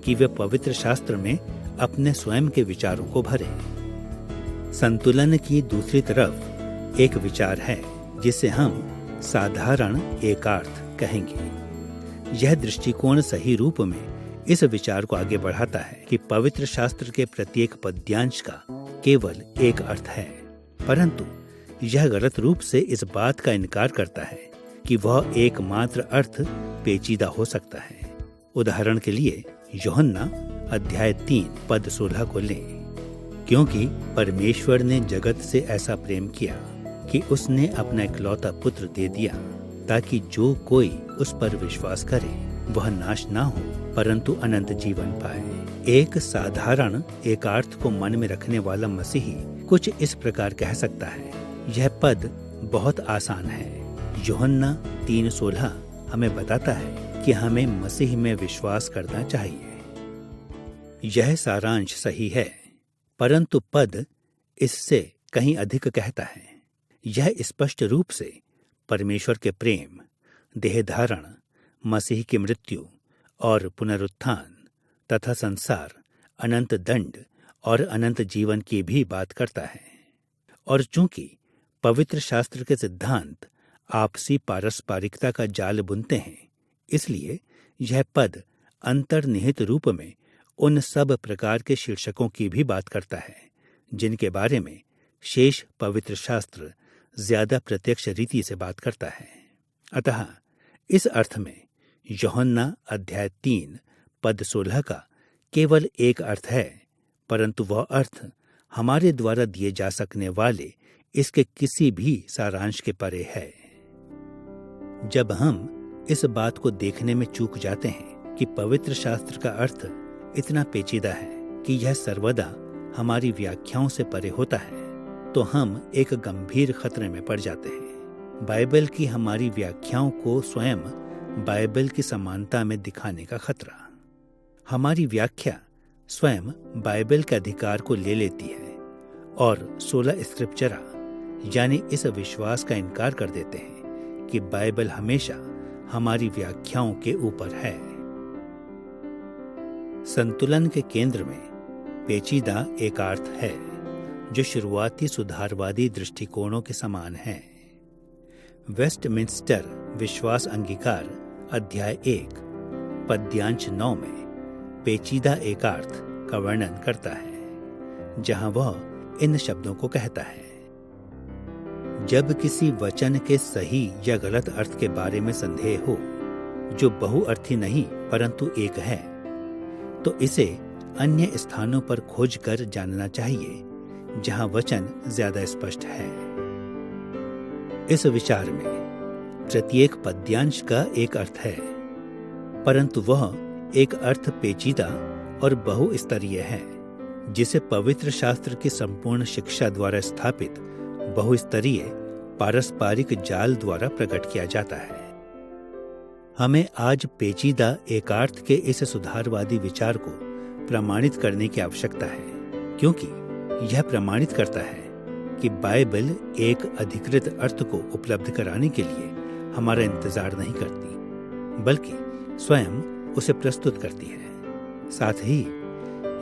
कि वे पवित्र शास्त्र में अपने स्वयं के विचारों को भरें। संतुलन की दूसरी तरफ एक विचार है जिसे हम साधारण एकार्थ कहेंगे। यह दृष्टिकोण सही रूप में इस विचार को आगे बढ़ाता है कि पवित्र शास्त्र के प्रत्येक पद्यांश का केवल एक अर्थ है, परंतु यह गलत रूप से इस बात का इनकार करता है कि वह एकमात्र अर्थ पेचीदा हो सकता है। उदाहरण के लिए यूहन्ना अध्याय 3 पद 16 को लें। क्योंकि परमेश्वर ने जगत से ऐसा प्रेम किया कि उसने अपना इकलौता पुत्र दे दिया, ताकि जो कोई उस पर विश्वास करे वह नाश ना हो परंतु अनंत जीवन पाए। एक साधारण एकार्थ को मन में रखने वाला मसीही कुछ इस प्रकार कह सकता है, यह पद बहुत आसान है। यूहन्ना 3:16 हमें बताता है कि हमें मसीह में विश्वास करना चाहिए। यह सारांश सही है, परंतु पद इससे कहीं अधिक कहता है। यह स्पष्ट रूप से परमेश्वर के प्रेम, देहधारण, मसीह की मृत्यु और पुनरुत्थान तथा संसार, अनंत दंड और अनंत जीवन की भी बात करता है। और चूंकि पवित्र शास्त्र के सिद्धांत आपसी पारस्परिकता का जाल बुनते हैं, इसलिए यह पद अंतर्निहित रूप में उन सब प्रकार के शीर्षकों की भी बात करता है जिनके बारे में शेष पवित्र शास्त्र ज्यादा प्रत्यक्ष रीति से बात करता है। अतः इस अर्थ में यूहन्ना अध्याय 3 पद 16 का केवल एक अर्थ है, परंतु वह अर्थ हमारे द्वारा दिए जा सकने वाले इसके किसी भी सारांश के परे है। जब हम इस बात को देखने में चूक जाते हैं कि पवित्र शास्त्र का अर्थ इतना पेचीदा है कि यह सर्वदा हमारी व्याख्याओं से परे होता है, तो हम एक गंभीर खतरे में पड़ जाते हैं। बाइबल की हमारी व्याख्याओं को स्वयं बाइबल की समानता में दिखाने का खतरा। हमारी व्याख्या स्वयं बाइबल के अधिकार को ले लेती है और 16 स्क्रिप्चरा यानी इस विश्वास का इनकार कर देते हैं कि बाइबल हमेशा हमारी व्याख्याओं के ऊपर है। संतुलन के केंद्र में पेचीदा एकार्थ है जो शुरुआती सुधारवादी दृष्टिकोणों के समान है। वेस्टमिंस्टर विश्वास अंगीकार अध्याय 1 पद्यांश 9 में पेचीदा एकार्थ का वर्णन करता है, जहां वह इन शब्दों को कहता है, जब किसी वचन के सही या गलत अर्थ के बारे में संदेह हो जो बहुअर्थी नहीं परंतु एक है, तो इसे अन्य स्थानों पर खोज कर जानना चाहिए जहां वचन ज्यादा स्पष्ट है। इस विचार में प्रत्येक पद्यांश का एक अर्थ है, परंतु वह एक अर्थ पेचीदा और बहुस्तरीय है जिसे पवित्र शास्त्र की संपूर्ण शिक्षा द्वारा स्थापित बहुस्तरीय पारस्परिक जाल द्वारा प्रकट किया जाता है। हमें आज पेचीदा एकार्थ के इस सुधारवादी विचार को प्रमाणित करने की आवश्यकता है, क्योंकि यह प्रमाणित करता है कि बाइबल एक अधिकृत अर्थ को उपलब्ध कराने के लिए हमारा इंतजार नहीं करती, बल्कि स्वयं उसे प्रस्तुत करती है। साथ ही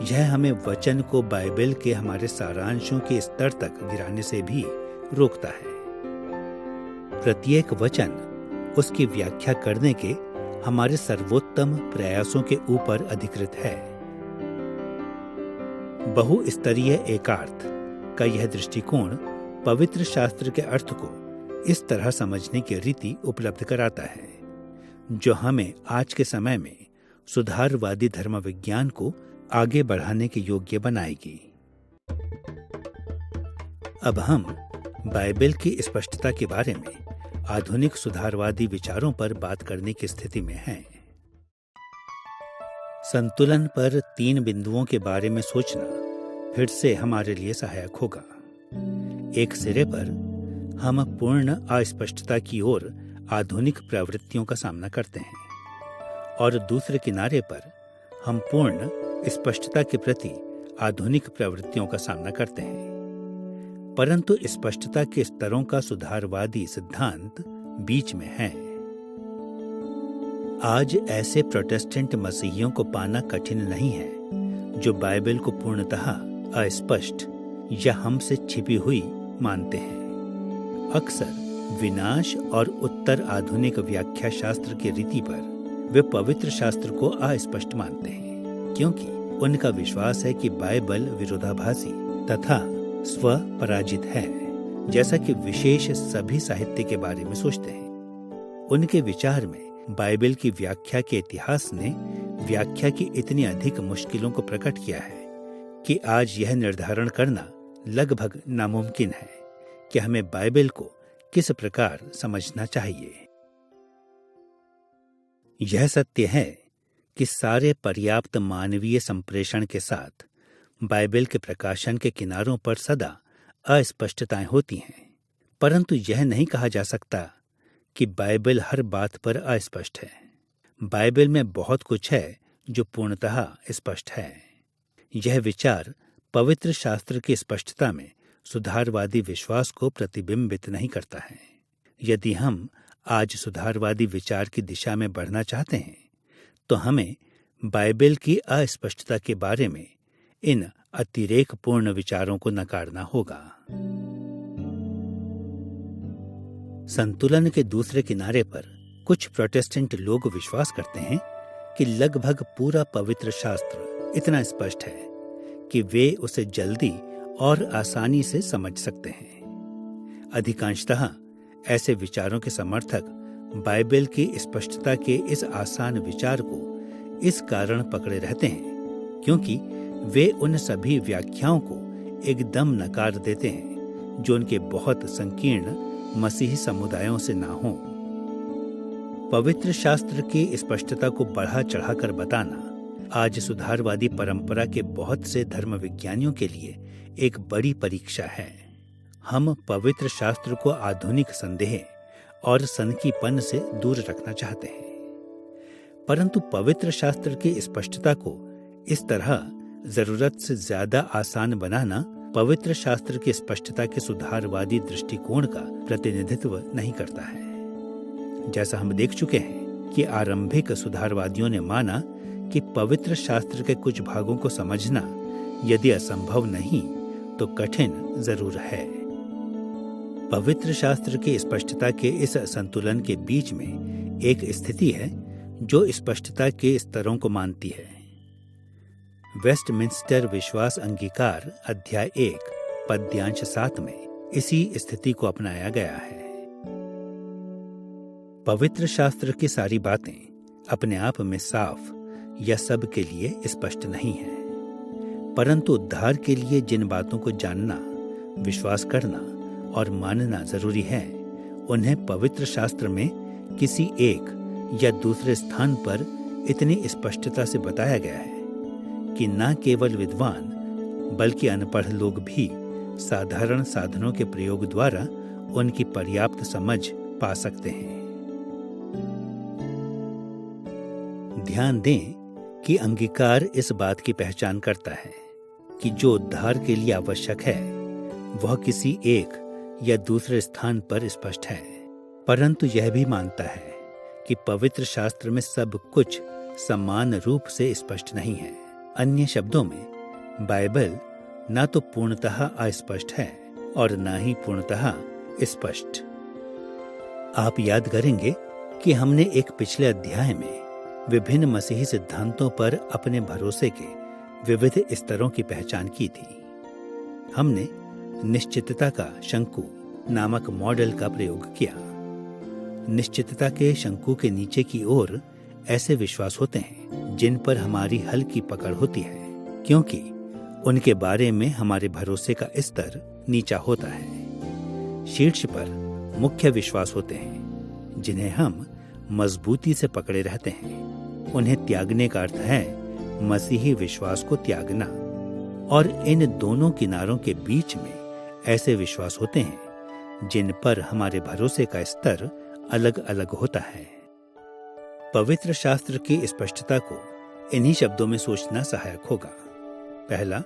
यह हमें वचन को बाइबल के हमारे सारांशों के स्तर तक गिराने से भी रोकता है। प्रत्येक वचन उसकी व्याख्या करने के हमारे सर्वोत्तम प्रयासों के ऊपर अधिकृत है। बहुस्तरीय एकार्थ का यह दृष्टिकोण पवित्र शास्त्र के अर्थ को इस तरह समझने की रीति उपलब्ध कराता है जो हमें आज के समय में सुधारवादी धर्म विज्ञान को आगे बढ़ाने के योग्य बनाएगी। अब हम बाइबल की स्पष्टता के बारे में आधुनिक सुधारवादी विचारों पर बात करने की स्थिति में हैं। संतुलन पर 3 बिंदुओं के बारे में सोचना फिर से हमारे लिए सहायक होगा। एक सिरे पर हम पूर्ण अस्पष्टता की ओर आधुनिक प्रवृत्तियों का सामना करते हैं और दूसरे किनारे पर हम पूर्ण स्पष्टता के प्रति आधुनिक प्रवृत्तियों का सामना करते हैं। परंतु स्पष्टता के स्तरों का सुधारवादी सिद्धांत बीच में है। आज ऐसे प्रोटेस्टेंट मसीहियों को पाना कठिन नहीं है जो बाइबल को पूर्णतः अस्पष्ट या हमसे छिपी हुई मानते हैं। अक्सर विनाश और उत्तर आधुनिक व्याख्या शास्त्र की रीति पर वे पवित्र शास्त्र को अस्पष्ट मानते हैं, क्योंकि उनका विश्वास है कि बाइबल विरोधाभासी तथा स्व पराजित है, जैसा कि विशेष सभी साहित्य के बारे में सोचते हैं। उनके विचार में बाइबल की व्याख्या के इतिहास ने व्याख्या की इतनी अधिक मुश्किलों को प्रकट किया है कि आज यह निर्धारण करना लगभग नामुमकिन है कि हमें बाइबल को किस प्रकार समझना चाहिए। यह सत्य है कि सारे पर्याप्त मानवीय संप्रेषण के साथ बाइबल के प्रकाशन के किनारों पर सदा अस्पष्टताएं होती हैं, परंतु यह नहीं कहा जा सकता कि बाइबल हर बात पर अस्पष्ट है। बाइबल में बहुत कुछ है जो पूर्णतः स्पष्ट है। यह विचार पवित्र शास्त्र की स्पष्टता में सुधारवादी विश्वास को प्रतिबिंबित नहीं करता है। यदि हम आज सुधारवादी विचार की दिशा में बढ़ना चाहते हैं, तो हमें बाइबल की अस्पष्टता के बारे में इन अतिरेकपूर्ण विचारों को नकारना होगा। संतुलन के दूसरे किनारे पर कुछ प्रोटेस्टेंट लोग विश्वास करते हैं कि लगभग पूरा पवित्र शास्त्र इतना स्पष्ट है कि वे उसे जल्दी और आसानी से समझ सकते हैं। अधिकांशतः ऐसे विचारों के समर्थक बाइबल की स्पष्टता के इस आसान विचार को इस कारण पकड़े रहते हैं क्योंकि वे उन सभी व्याख्याओं को एकदम नकार देते हैं जो उनके बहुत संकीर्ण मसीही समुदायों से ना हों। पवित्र शास्त्र की स्पष्टता को बढ़ा चढ़ाकर बताना आज सुधारवादी परंपरा के बहुत से धर्म विज्ञानियों के लिए एक बड़ी परीक्षा है। हम पवित्र शास्त्र को आधुनिक संदेह और सनकीपन से दूर रखना चाहते हैं, परंतु पवित्र शास्त्र की स्पष्टता को इस तरह जरूरत से ज्यादा आसान बनाना पवित्र शास्त्र की स्पष्टता के सुधारवादी दृष्टिकोण का प्रतिनिधित्व नहीं करता है। जैसा हम देख चुके हैं कि आरंभिक सुधारवादियों ने माना कि पवित्र शास्त्र के कुछ भागों को समझना यदि असंभव नहीं तो कठिन जरूर है। पवित्र शास्त्र की स्पष्टता के इस संतुलन के बीच में एक स्थिति है जो स्पष्टता के स्तरों को मानती है। वेस्टमिंस्टर विश्वास अंगीकार अध्याय 1 पद्यांश 7 में इसी स्थिति को अपनाया गया है। पवित्र शास्त्र की सारी बातें अपने आप में साफ या सब के लिए स्पष्ट नहीं है, परंतु उद्धार के लिए जिन बातों को जानना, विश्वास करना और मानना जरूरी है, उन्हें पवित्र शास्त्र में किसी एक या दूसरे स्थान पर इतनी स्पष्टता से बताया गया है कि न केवल विद्वान बल्कि अनपढ़ लोग भी साधारण साधनों के प्रयोग द्वारा उनकी पर्याप्त समझ पा सकते हैं। ध्यान दें कि अंगीकार इस बात की पहचान करता है कि जो उद्धार के लिए आवश्यक है वह किसी एक या दूसरे स्थान पर स्पष्ट है, परंतु यह भी मानता है कि पवित्र शास्त्र में सब कुछ समान रूप से स्पष्ट नहीं है। अन्य शब्दों में बाइबल न तो पूर्णतः अस्पष्ट है और न ही पूर्णतः स्पष्ट। आप याद करेंगे कि हमने एक पिछले अध्याय में विभिन्न मसीही सिद्धांतों पर अपने भरोसे के विविध स्तरों की पहचान की थी। हमने निश्चितता का शंकु नामक मॉडल का प्रयोग किया। निश्चितता के शंकु के नीचे की ओर ऐसे विश्वास होते हैं जिन पर हमारी हल्की पकड़ होती है, क्योंकि उनके बारे में हमारे भरोसे का स्तर नीचा होता है। शीर्ष पर मुख्य विश्वास होते हैं जिन्हें हम मजबूती से पकड़े रहते हैं। उन्हें त्यागने का अर्थ है मसीही विश्वास को त्यागना, और इन दोनों किनारों के बीच में ऐसे विश्वास होते हैं जिन पर हमारे भरोसे का स्तर अलग अलग होता है। पवित्र शास्त्र की स्पष्टता को इन्हीं शब्दों में सोचना सहायक होगा। पहला,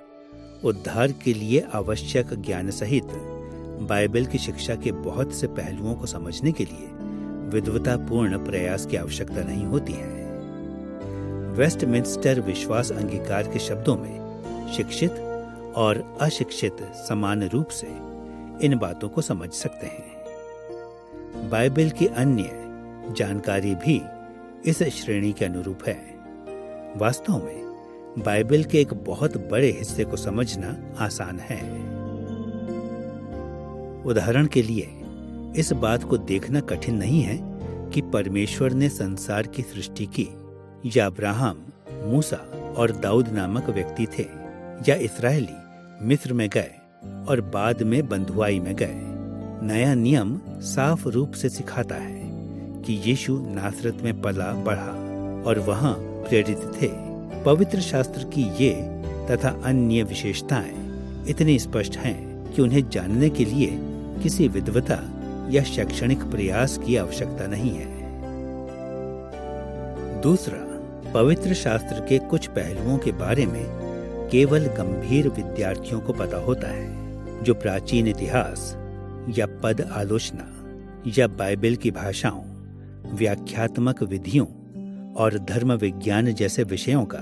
उद्धार के लिए आवश्यक ज्ञान सहित बाइबल की शिक्षा के बहुत से पहलुओं को समझने के लिए विद्वतापूर्ण प्रयास की आवश्यकता नहीं होती है। वेस्टमिंस्टर विश्वास अंगीकार के शब्दों में शिक्षित और अशिक्षित समान रूप से इन बातों को समझ सकते हैं। बाइबल की अन्य जानकारी भी इस श्रेणी के अनुरूप है। वास्तव में बाइबल के एक बहुत बड़े हिस्से को समझना आसान है। उदाहरण के लिए इस बात को देखना कठिन नहीं है कि परमेश्वर ने संसार की सृष्टि की, या अब्राहम, मूसा और दाऊद नामक व्यक्ति थे, या इस्राएली मिस्र में गए और बाद में बंधुआई में गए। नया नियम साफ रूप से सिखाता है कि यीशु नासरत में पला बढ़ा और वहां प्रेरित थे। पवित्र शास्त्र की ये तथा अन्य विशेषताएं इतनी स्पष्ट हैं कि उन्हें जानने के लिए किसी विद्वता या शैक्षणिक प्रयास की आवश्यकता नहीं है। दूसरा, पवित्र शास्त्र के कुछ पहलुओं के बारे में केवल गंभीर विद्यार्थियों को पता होता है, जो प्राचीन इतिहास या पद आलोचना या बाइबल की भाषाओं, व्याख्यात्मक विधियों और धर्म विज्ञान जैसे विषयों का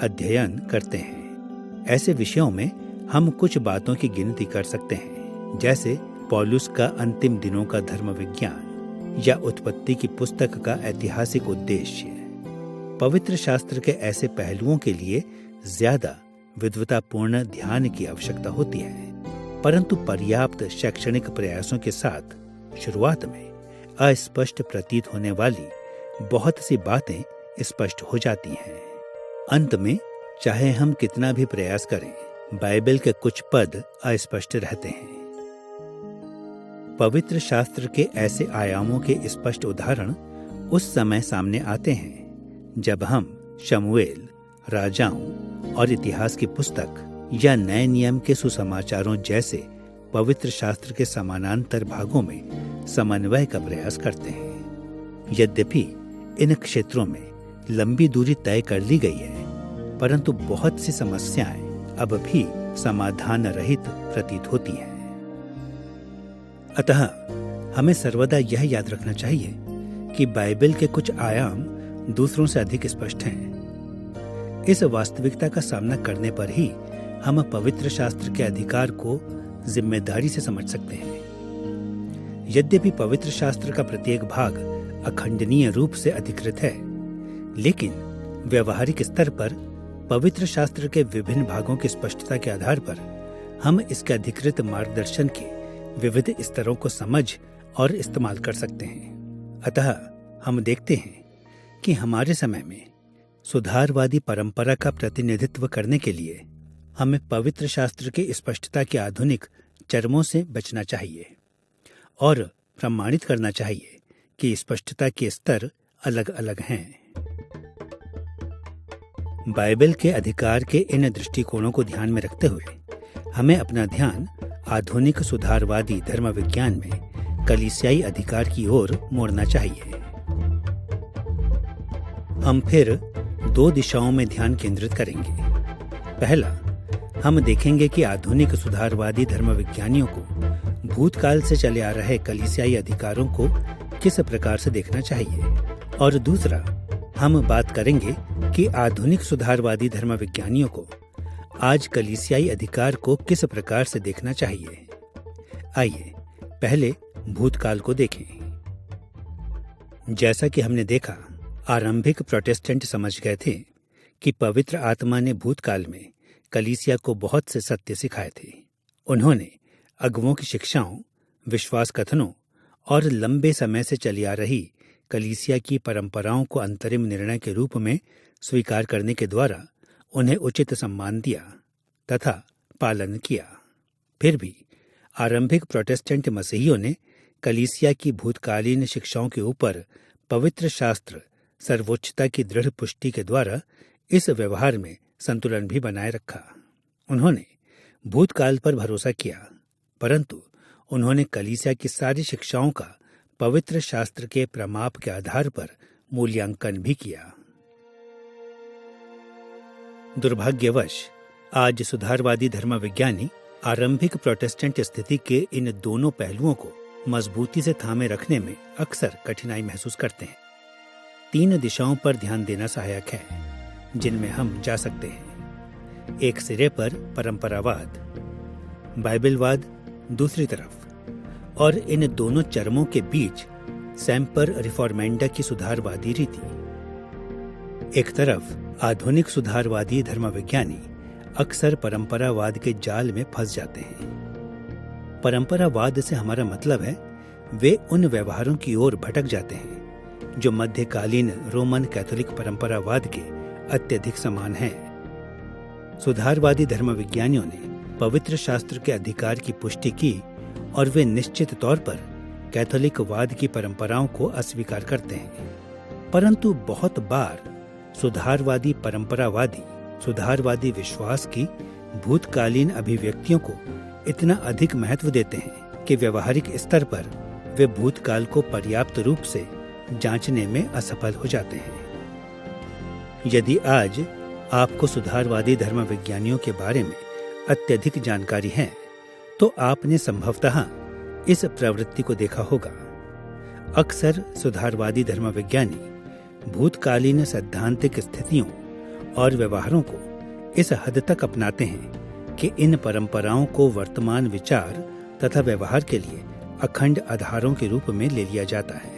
अध्ययन करते हैं। ऐसे विषयों में हम कुछ बातों की गिनती कर सकते हैं, जैसे पौलुस का अंतिम दिनों का धर्म विज्ञान या उत्पत्ति की पुस्तक का ऐतिहासिक उद्देश्य। पवित्र शास्त्र के ऐसे पहलुओं के लिए ज्यादा विद्वतापूर्ण ध्यान की आवश्यकता होती है, परंतु पर्याप्त शैक्षणिक प्रयासों के साथ शुरुआत में अस्पष्ट प्रतीत होने वाली बहुत सी बातें स्पष्ट हो जाती हैं। अंत में चाहे हम कितना भी प्रयास करें, बाइबल के कुछ पद अस्पष्ट रहते हैं। पवित्र शास्त्र के ऐसे आयामों के स्पष्ट उदाहरण उस समय सामने आते हैं जब हम शमूएल, राजाओं और इतिहास की पुस्तक या नए नियम के सुसमाचारों जैसे पवित्र शास्त्र के समानांतर भागों में समन्वय का प्रयास करते हैं। यद्यपि इन क्षेत्रों में लंबी दूरी तय कर ली गई है, परंतु बहुत सी समस्याएं अब भी समाधान रहित प्रतीत होती हैं। अतः हमें सर्वदा यह याद रखना चाहिए कि बाइबल के कुछ आयाम दूसरों से अधिक स्पष्ट हैं। इस वास्तविकता का सामना करने पर ही हम पवित्र शास्त्र के अधिकार को जिम्मेदारी से समझ सकते हैं। यद्यपि पवित्र शास्त्र का प्रत्येक भाग अखंडनीय रूप से अधिकृत है, लेकिन व्यवहारिक स्तर पर पवित्र शास्त्र के विभिन्न भागों की स्पष्टता के आधार पर हम इसके अधिकृत मार्गदर्शन के विविध स्तरों को समझ और इस्तेमाल कर सकते हैं। अतः हम देखते हैं कि हमारे समय में सुधारवादी परंपरा का प्रतिनिधित्व करने के लिए हमें पवित्र शास्त्र की स्पष्टता के आधुनिक चरमों से बचना चाहिए और प्रमाणित करना चाहिए कि स्पष्टता के स्तर अलग अलग हैं। बाइबल के अधिकार के इन दृष्टिकोणों को ध्यान में रखते हुए हमें अपना ध्यान आधुनिक सुधारवादी धर्म विज्ञान में कलीसियाई अधिकार की ओर मोड़ना चाहिए। हम फिर दो दिशाओं में ध्यान केंद्रित करेंगे। पहला, हम देखेंगे कि आधुनिक सुधारवादी धर्म विज्ञानियों को भूतकाल से चले आ रहे कलीसियाई अधिकारों को किस प्रकार से देखना चाहिए, और दूसरा, हम बात करेंगे कि आधुनिक सुधारवादी धर्म विज्ञानियों को आज कलीसियाई अधिकार को किस प्रकार से देखना चाहिए। आइए पहले भूतकाल को देखें। जैसा कि हमने देखा, आरंभिक प्रोटेस्टेंट समझ गए थे कि पवित्र आत्मा ने भूतकाल में कलीसिया को बहुत से सत्य सिखाए थे। उन्होंने अगुओं की शिक्षाओं, विश्वास कथनों और लंबे समय से चली आ रही कलीसिया की परंपराओं को अंतरिम निर्णय के रूप में स्वीकार करने के द्वारा उन्हें उचित सम्मान दिया तथा पालन किया। फिर भी आरंभिक प्रोटेस्टेंट मसीहियों ने कलीसिया की भूतकालीन शिक्षाओं के ऊपर पवित्र शास्त्र सर्वोच्चता की दृढ़ पुष्टि के द्वारा इस व्यवहार में संतुलन भी बनाए रखा। उन्होंने भूतकाल पर भरोसा किया, परंतु उन्होंने कलीसिया की सारी शिक्षाओं का पवित्र शास्त्र के प्रमाप के आधार पर मूल्यांकन भी किया। दुर्भाग्यवश आज सुधारवादी धर्म विज्ञानी आरंभिक प्रोटेस्टेंट स्थिति के इन दोनों पहलुओं को मजबूती से थामे रखने में अक्सर कठिनाई महसूस करते हैं। 3 दिशाओं पर ध्यान देना सहायक है जिनमें हम जा सकते हैं। एक सिरे पर परंपरावाद, बाइबलवाद दूसरी तरफ, और इन दोनों चरमों के बीच सेम्पर रिफॉर्मेंडा की सुधारवादी रीति। एक तरफ आधुनिक सुधारवादी धर्म विज्ञानी अक्सर परंपरावाद के जाल में फंस जाते हैं। परंपरावाद से हमारा मतलब है वे उन व्यवहारों की ओर भटक जाते हैं जो मध्यकालीन रोमन कैथोलिक परंपरावाद के अत्यधिक समान हैं। सुधारवादी धर्म विज्ञानियों ने पवित्र शास्त्र के अधिकार की पुष्टि की और वे निश्चित तौर पर कैथोलिकवाद की परंपराओं को अस्वीकार करते हैं। परंतु बहुत बार सुधारवादी परंपरावादी सुधारवादी विश्वास की भूतकालीन अभिव्यक्तियों को इतना अधिक महत्व देते हैं कि व्यवहारिक स्तर पर वे भूतकाल को पर्याप्त रूप से जांचने में असफल हो जाते हैं। यदि आज आपको सुधारवादी धर्म विज्ञानियों के बारे में अत्यधिक जानकारी है, तो आपने संभवतः इस प्रवृत्ति को देखा होगा। अक्सर सुधारवादी धर्म विज्ञानी भूतकालीन सैद्धांतिक स्थितियों और व्यवहारों को इस हद तक अपनाते हैं कि इन परंपराओं को वर्तमान विचार तथा व्यवहार के लिए अखंड आधारों के रूप में ले लिया जाता है।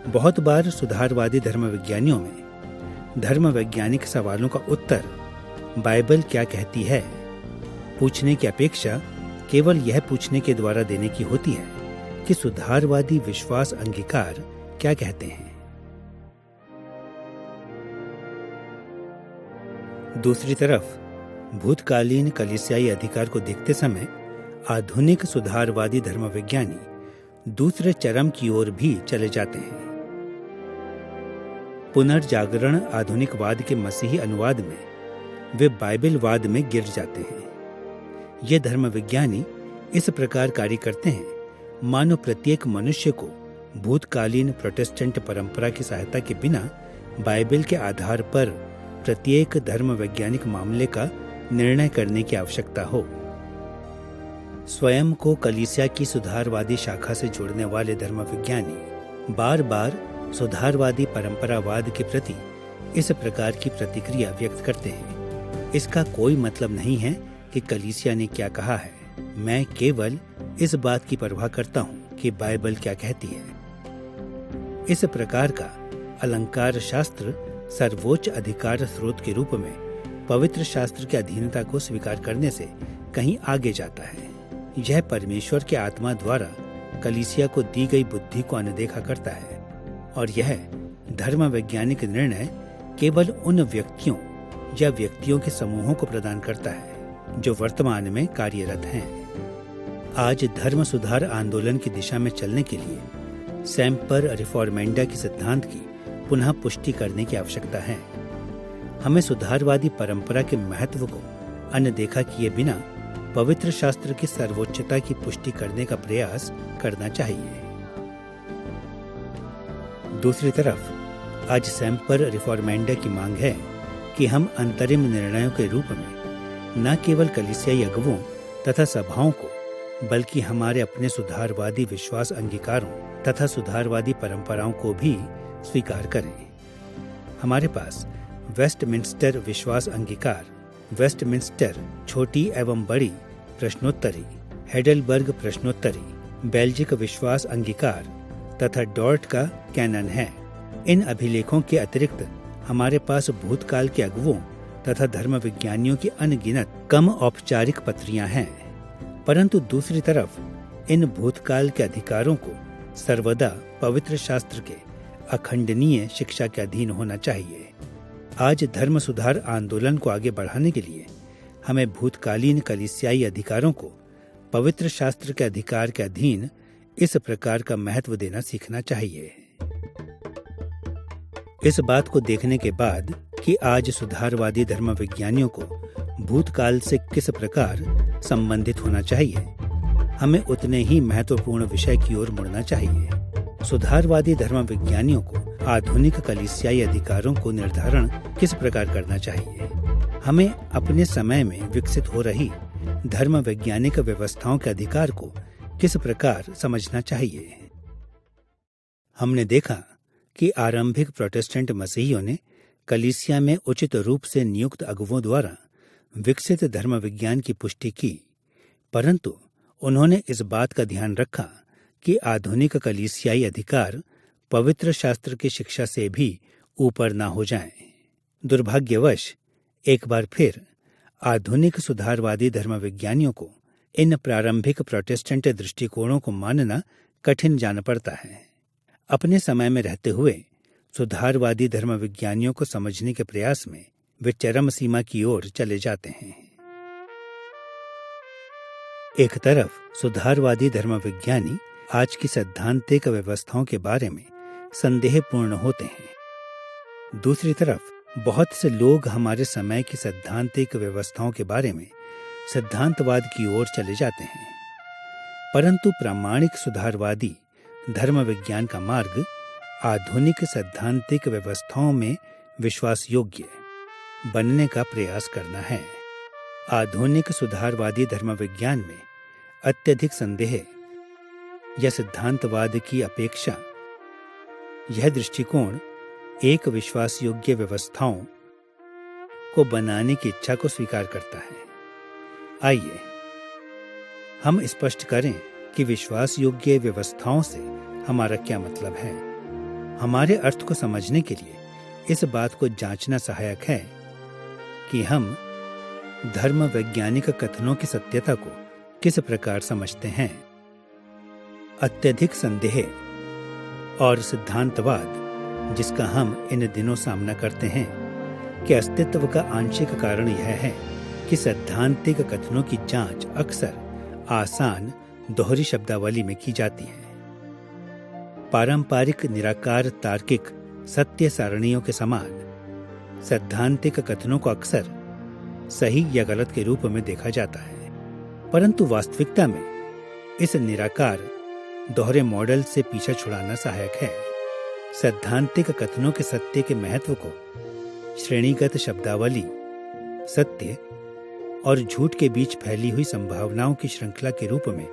बहुत बार सुधारवादी धर्मविज्ञानियों में धर्म वैज्ञानिक सवालों का उत्तर बाइबल क्या कहती है पूछने की अपेक्षा केवल यह पूछने के द्वारा देने की होती है कि सुधारवादी विश्वास अंगीकार क्या कहते हैं। दूसरी तरफ भूतकालीन कलीसियाई अधिकार को देखते समय आधुनिक सुधारवादी धर्मविज्ञानी दूसरे चरम की ओर भी चले जाते हैं। पुनर्जागरण आधुनिकवाद के मसीही अनुवाद में वे बाइबलवाद में गिर जाते हैं। ये धर्मविज्ञानी इस प्रकार कार्य करते हैं मानो प्रत्येक मनुष्य को भूतकालीन प्रोटेस्टेंट परंपरा की सहायता के बिना बाइबल के आधार पर प्रत्येक धर्म वैज्ञानिक मामले का निर्णय करने की आवश्यकता हो। स्वयं को कलीसिया की सुधारवादी शाखा से जोड़ने वाले धर्मविज्ञानी बार बार सुधारवादी परंपरावाद के प्रति इस प्रकार की प्रतिक्रिया व्यक्त करते हैं। इसका कोई मतलब नहीं है कि कलीसिया ने क्या कहा है, मैं केवल इस बात की परवाह करता हूँ कि बाइबल क्या कहती है। इस प्रकार का अलंकार शास्त्र सर्वोच्च अधिकार स्रोत के रूप में पवित्र शास्त्र की अधीनता को स्वीकार करने से कहीं आगे जाता है। यह परमेश्वर के आत्मा द्वारा कलीसिया को दी गई बुद्धि को अनदेखा करता है और यह धर्म वैज्ञानिक निर्णय केवल उन व्यक्तियों या व्यक्तियों के समूहों को प्रदान करता है जो वर्तमान में कार्यरत हैं। आज धर्म सुधार आंदोलन की दिशा में चलने के लिए सेम्पर रिफॉर्मेंडा के सिद्धांत की पुनः पुष्टि करने की आवश्यकता है। हमें सुधारवादी परंपरा के महत्व को अनदेखा किए बिना पवित्र शास्त्र की सर्वोच्चता की पुष्टि करने का प्रयास करना चाहिए। दूसरी तरफ आज सेम्पर रिफॉर्मेंडा की मांग है कि हम अंतरिम निर्णयों के रूप में न केवल कलीसियाई अगुवों तथा सभाओं को बल्कि हमारे अपने सुधारवादी विश्वास अंगीकारों तथा सुधारवादी परंपराओं को भी स्वीकार करें। हमारे पास वेस्टमिंस्टर विश्वास अंगीकार, वेस्टमिंस्टर छोटी एवं बड़ी प्रश्नोत्तरी, हेडलबर्ग प्रश्नोत्तरी, बेल्जिक विश्वास अंगीकार तथा डॉर्ट का कैनन है। इन अभिलेखों के अतिरिक्त हमारे पास भूतकाल के अगुवों तथा धर्म विज्ञानियों की अनगिनत कम औपचारिक पत्रियां हैं, परंतु दूसरी तरफ इन भूतकाल के अधिकारों को सर्वदा पवित्र शास्त्र के अखंडनीय शिक्षा के अधीन होना चाहिए। आज धर्म सुधार आंदोलन को आगे बढ़ाने के लिए हमें भूतकालीन कलीसियाई अधिकारों को पवित्र शास्त्र के अधिकार के अधीन इस प्रकार का महत्व देना सीखना चाहिए। इस बात को देखने के बाद कि आज सुधारवादी धर्म विज्ञानियों को भूतकाल से किस प्रकार संबंधित होना चाहिए, हमें उतने ही महत्वपूर्ण विषय की ओर मुड़ना चाहिए। सुधारवादी धर्म विज्ञानियों को आधुनिक कलीसियाई अधिकारों को निर्धारण किस प्रकार करना चाहिए। हमें अपने समय में विकसित हो रही धर्म वैज्ञानिक व्यवस्थाओं के अधिकार को किस प्रकार समझना चाहिए। हमने देखा कि आरंभिक प्रोटेस्टेंट मसीहियों ने कलीसिया में उचित रूप से नियुक्त अगुवों द्वारा विकसित धर्म विज्ञान की पुष्टि की, परंतु उन्होंने इस बात का ध्यान रखा कि आधुनिक कलीसियाई अधिकार पवित्र शास्त्र की शिक्षा से भी ऊपर ना हो जाएं। दुर्भाग्यवश एक बार फिर आधुनिक सुधारवादी धर्मविज्ञानियों को इन प्रारंभिक प्रोटेस्टेंट दृष्टिकोणों को मानना कठिन जान पड़ता है। अपने समय में रहते हुए सुधारवादी धर्मविज्ञानियों को समझने के प्रयास में वे चरम सीमा की ओर चले जाते हैं। एक तरफ सुधारवादी धर्मविज्ञानी आज की सैद्धांतिक व्यवस्थाओं के बारे में संदेहपूर्ण होते हैं। दूसरी तरफ बहुत से लोग हमारे समय की सैद्धांतिक व्यवस्थाओं के बारे में सिद्धांतवाद की ओर चले जाते हैं, परंतु प्रामाणिक सुधारवादी धर्म विज्ञान का मार्ग आधुनिक सैद्धांतिक व्यवस्थाओं में विश्वास योग्य बनने का प्रयास करना है। आधुनिक सुधारवादी धर्म विज्ञान में अत्यधिक संदेह या सिद्धांतवाद की अपेक्षा यह दृष्टिकोण एक विश्वास योग्य व्यवस्थाओं को बनाने की इच्छा को स्वीकार करता है। आइए हम स्पष्ट करें कि विश्वास योग्य व्यवस्थाओं से हमारा क्या मतलब है। हमारे अर्थ को समझने के लिए इस बात को जांचना सहायक है कि हम धर्म वैज्ञानिक कथनों की सत्यता को किस प्रकार समझते हैं। अत्यधिक संदेह और सिद्धांतवाद जिसका हम इन दिनों सामना करते हैं कि अस्तित्व का आंशिक कारण यह है कि सैद्धांतिक कथनों की जांच अक्सर आसान दोहरी शब्दावली में की जाती है। पारंपरिक निराकार तार्किक सत्य सारणियों के समान सैद्धांतिक कथनों को अक्सर सही या गलत के रूप में देखा जाता है, परंतु वास्तविकता में इस निराकार दोहरे मॉडल से पीछा छुड़ाना सहायक है। सैद्धांतिक कथनों के सत्य के महत्व को श्रेणीगत शब्दावली, सत्य और झूठ के बीच फैली हुई संभावनाओं की श्रृंखला के रूप में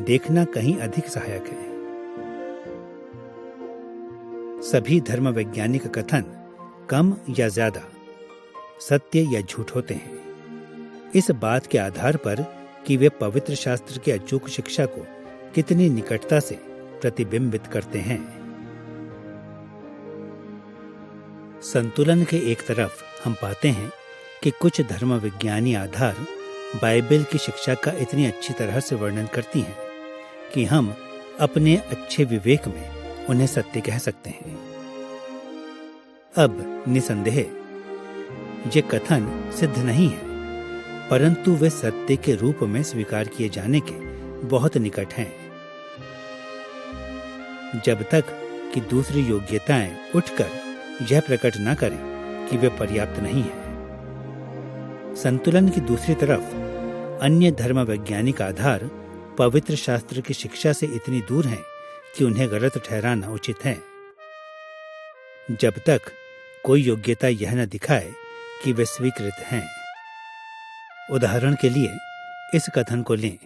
देखना कहीं अधिक सहायक है। सभी धर्म वैज्ञानिक कथन कम या ज्यादा सत्य या झूठ होते हैं इस बात के आधार पर कि वे पवित्र शास्त्र की अचूक शिक्षा को कितनी निकटता से प्रतिबिंबित करते हैं। संतुलन के एक तरफ हम पाते हैं कि कुछ धर्म विज्ञानी आधार बाइबल की शिक्षा का इतनी अच्छी तरह से वर्णन करती हैं कि हम अपने अच्छे विवेक में उन्हें सत्य कह सकते हैं। अब निसंदेह ये कथन सिद्ध नहीं है, परंतु वे सत्य के रूप में स्वीकार किए जाने के बहुत निकट हैं। जब तक कि दूसरी योग्यताएं उठकर यह प्रकट न करें कि वे पर्याप्त नहीं हैं। संतुलन की दूसरी तरफ अन्य धर्म वैज्ञानिक आधार पवित्र शास्त्र की शिक्षा से इतनी दूर हैं कि उन्हें गलत ठहराना उचित है। जब तक कोई योग्यता यह न दिखाए कि वे स्वीकृत हैं। उदाहरण के लिए इस कथन को लें,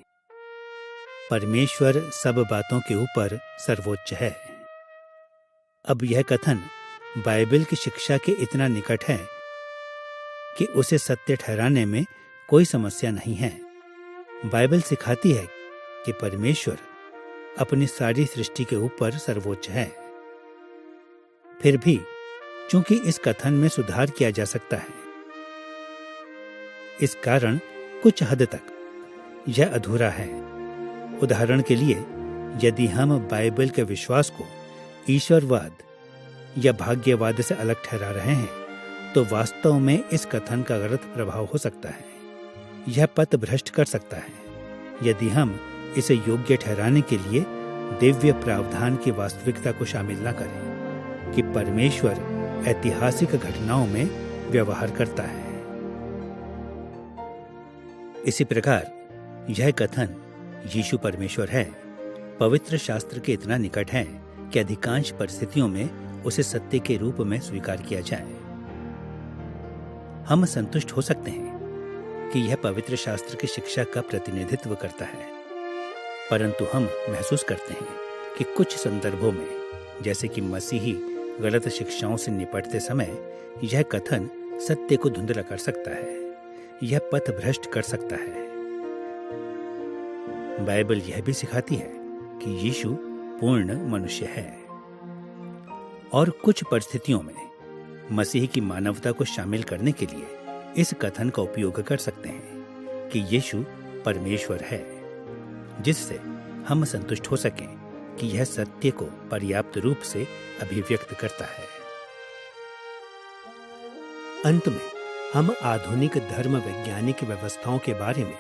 परमेश्वर सब बातों के ऊपर सर्वोच्च है। अब यह कथन बाइबल की शिक्षा के इतना निकट है कि उसे सत्य ठहराने में कोई समस्या नहीं है। बाइबल सिखाती है कि परमेश्वर अपनी सारी सृष्टि के ऊपर सर्वोच्च है। फिर भी चूंकि इस कथन में सुधार किया जा सकता है, इस कारण कुछ हद तक यह अधूरा है। उदाहरण के लिए, यदि हम बाइबल के विश्वास को ईश्वरवाद या भाग्यवाद से अलग ठहरा रहे हैं, तो वास्तव में इस कथन का गलत प्रभाव हो सकता है। यह पथ भ्रष्ट कर सकता है यदि हम इसे योग्य ठहराने के लिए दिव्य प्रावधान की वास्तविकता को शामिल न करें कि परमेश्वर ऐतिहासिक घटनाओं में व्यवहार करता है। इसी प्रकार यह कथन यीशु परमेश्वर है पवित्र शास्त्र के इतना निकट है कि अधिकांश परिस्थितियों में उसे सत्य के रूप में स्वीकार किया जाए। हम संतुष्ट हो सकते हैं कि यह पवित्र शास्त्र की शिक्षा का प्रतिनिधित्व करता है, परंतु हम महसूस करते हैं कि कुछ संदर्भों में, जैसे कि मसीही गलत शिक्षाओं से निपटते समय, यह कथन सत्य को धुंधला कर सकता है, यह पथ भ्रष्ट कर सकता है। बाइबल यह भी सिखाती है कि यीशु पूर्ण मनुष्य है और कुछ परिस्थितियों में मसीह की मानवता को शामिल करने के लिए इस कथन का उपयोग कर सकते हैं कि यीशु परमेश्वर है, जिससे हम संतुष्ट हो सकें कि यह सत्य को पर्याप्त रूप से अभिव्यक्त करता है। अंत में हम आधुनिक धर्म वैज्ञानिक व्यवस्थाओं के बारे में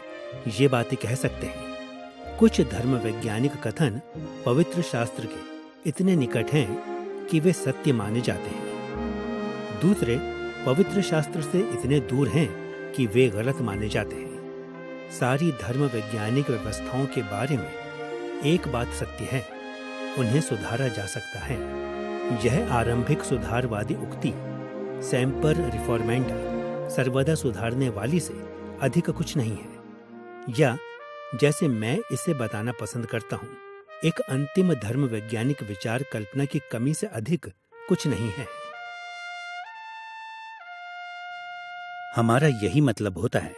ये बातें कह सकते हैं। कुछ धर्म वैज्ञानिक कथन पवित्र शास्त्र के इतने निकट हैं कि वे सत्य माने जाते हैं। दूसरे पवित्र शास्त्र से इतने दूर हैं कि वे गलत माने जाते हैं। सारी धर्म वैज्ञानिक व्यवस्थाओं के बारे में एक बात सत्य है, उन्हें सुधारा जा सकता है। यह आरंभिक सुधारवादी उक्ति सेम्पर रिफॉर्मेंटा, सर्वदा सुधारने वाली से अधिक कुछ नहीं है, या जैसे मैं इसे बताना पसंद करता हूं, एक अंतिम धर्म वैज्ञानिक विचार कल्पना की कमी से अधिक कुछ नहीं है। हमारा यही मतलब होता है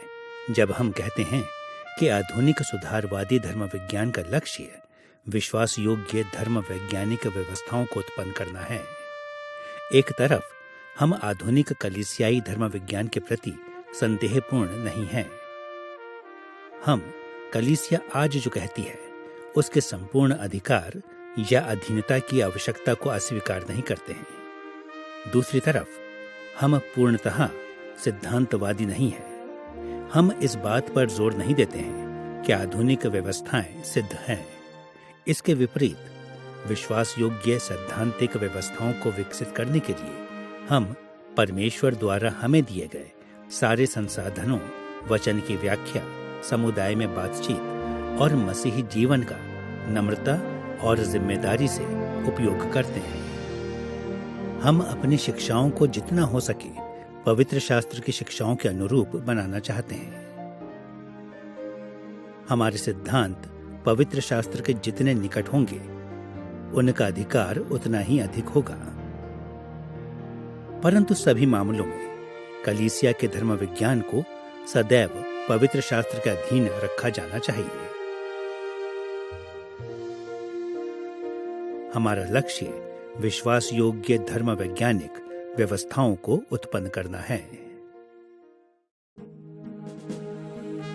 जब हम कहते हैं कि आधुनिक सुधारवादी धर्म विज्ञान का लक्ष्य विश्वास योग्य धर्म वैज्ञानिक व्यवस्थाओं को उत्पन्न करना है। एक तरफ हम आधुनिक कलीसियाई धर्म विज्ञान के प्रति संदेहपूर्ण नहीं हैं। हम कलीसिया आज जो कहती है उसके संपूर्ण अधिकार या अधीनता की आवश्यकता को अस्वीकार नहीं करते हैं। दूसरी तरफ हम पूर्णतः सिद्धांतवादी नहीं हैं। हम इस बात पर जोर नहीं देते हैं कि आधुनिक व्यवस्थाएं सिद्ध हैं। इसके विपरीत विश्वास योग्य सैद्धांतिक व्यवस्थाओं को विकसित करने के लिए हम परमेश्वर द्वारा हमें दिए गए सारे संसाधनों, वचन की व्याख्या, समुदाय में बातचीत और मसीही जीवन का नम्रता और जिम्मेदारी से उपयोग करते हैं। हम अपनी शिक्षाओं को जितना हो सके पवित्र शास्त्र की शिक्षाओं के अनुरूप बनाना चाहते हैं। हमारे सिद्धांत पवित्र शास्त्र के जितने निकट होंगे उनका अधिकार उतना ही अधिक होगा। परंतु सभी मामलों में कलीसिया के धर्म विज्ञान को सदैव पवित्र शास्त्र के अधीन रखा जाना चाहिए। हमारा लक्ष्य विश्वास योग्य धर्म वैज्ञानिक व्यवस्थाओं को उत्पन्न करना है।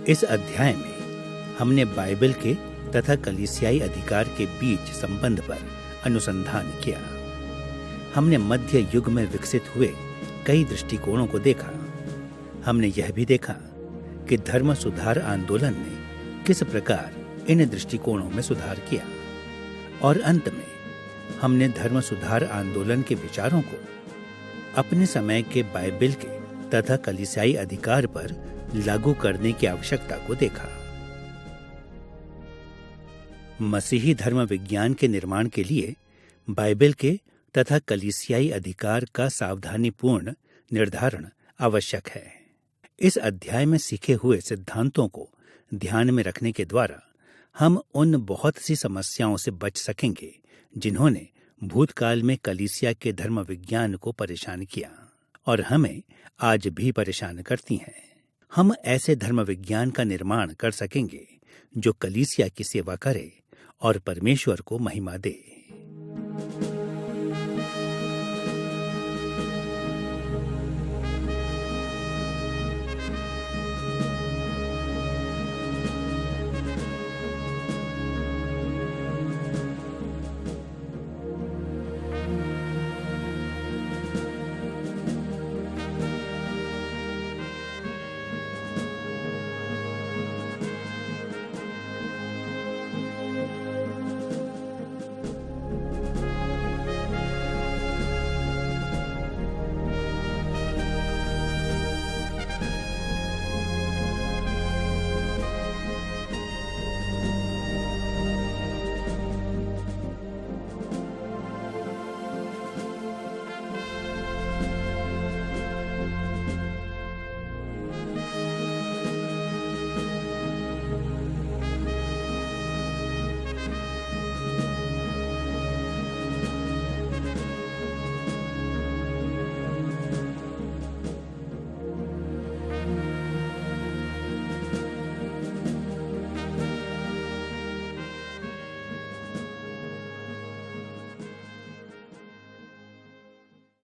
इस अध्याय में हमने बाइबल के तथा कलीसियाई अधिकार के बीच संबंध पर अनुसंधान किया। हमने मध्य युग में विकसित हुए कई दृष्टिकोणों को देखा। हमने यह भी देखा कि धर्म सुधार आंदोलन ने किस प्रकार इन दृष्टिकोणों में सुधार किया, और अंत में हमने धर्म सुधार आंदोलन के विचारों को अपने समय के बाइबल के तथा कलीसियाई अधिकार पर लागू करने की आवश्यकता को देखा। मसीही धर्म विज्ञान के निर्माण के लिए बाइबल के तथा कलीसियाई अधिकार का सावधानीपूर्ण निर्धारण आवश्यक है। इस अध्याय में सीखे हुए सिद्धांतों को ध्यान में रखने के द्वारा हम उन बहुत सी समस्याओं से बच सकेंगे जिन्होंने भूतकाल में कलीसिया के धर्म विज्ञान को परेशान किया और हमें आज भी परेशान करती हैं। हम ऐसे धर्म विज्ञान का निर्माण कर सकेंगे जो कलीसिया की सेवा करे और परमेश्वर को महिमा दे।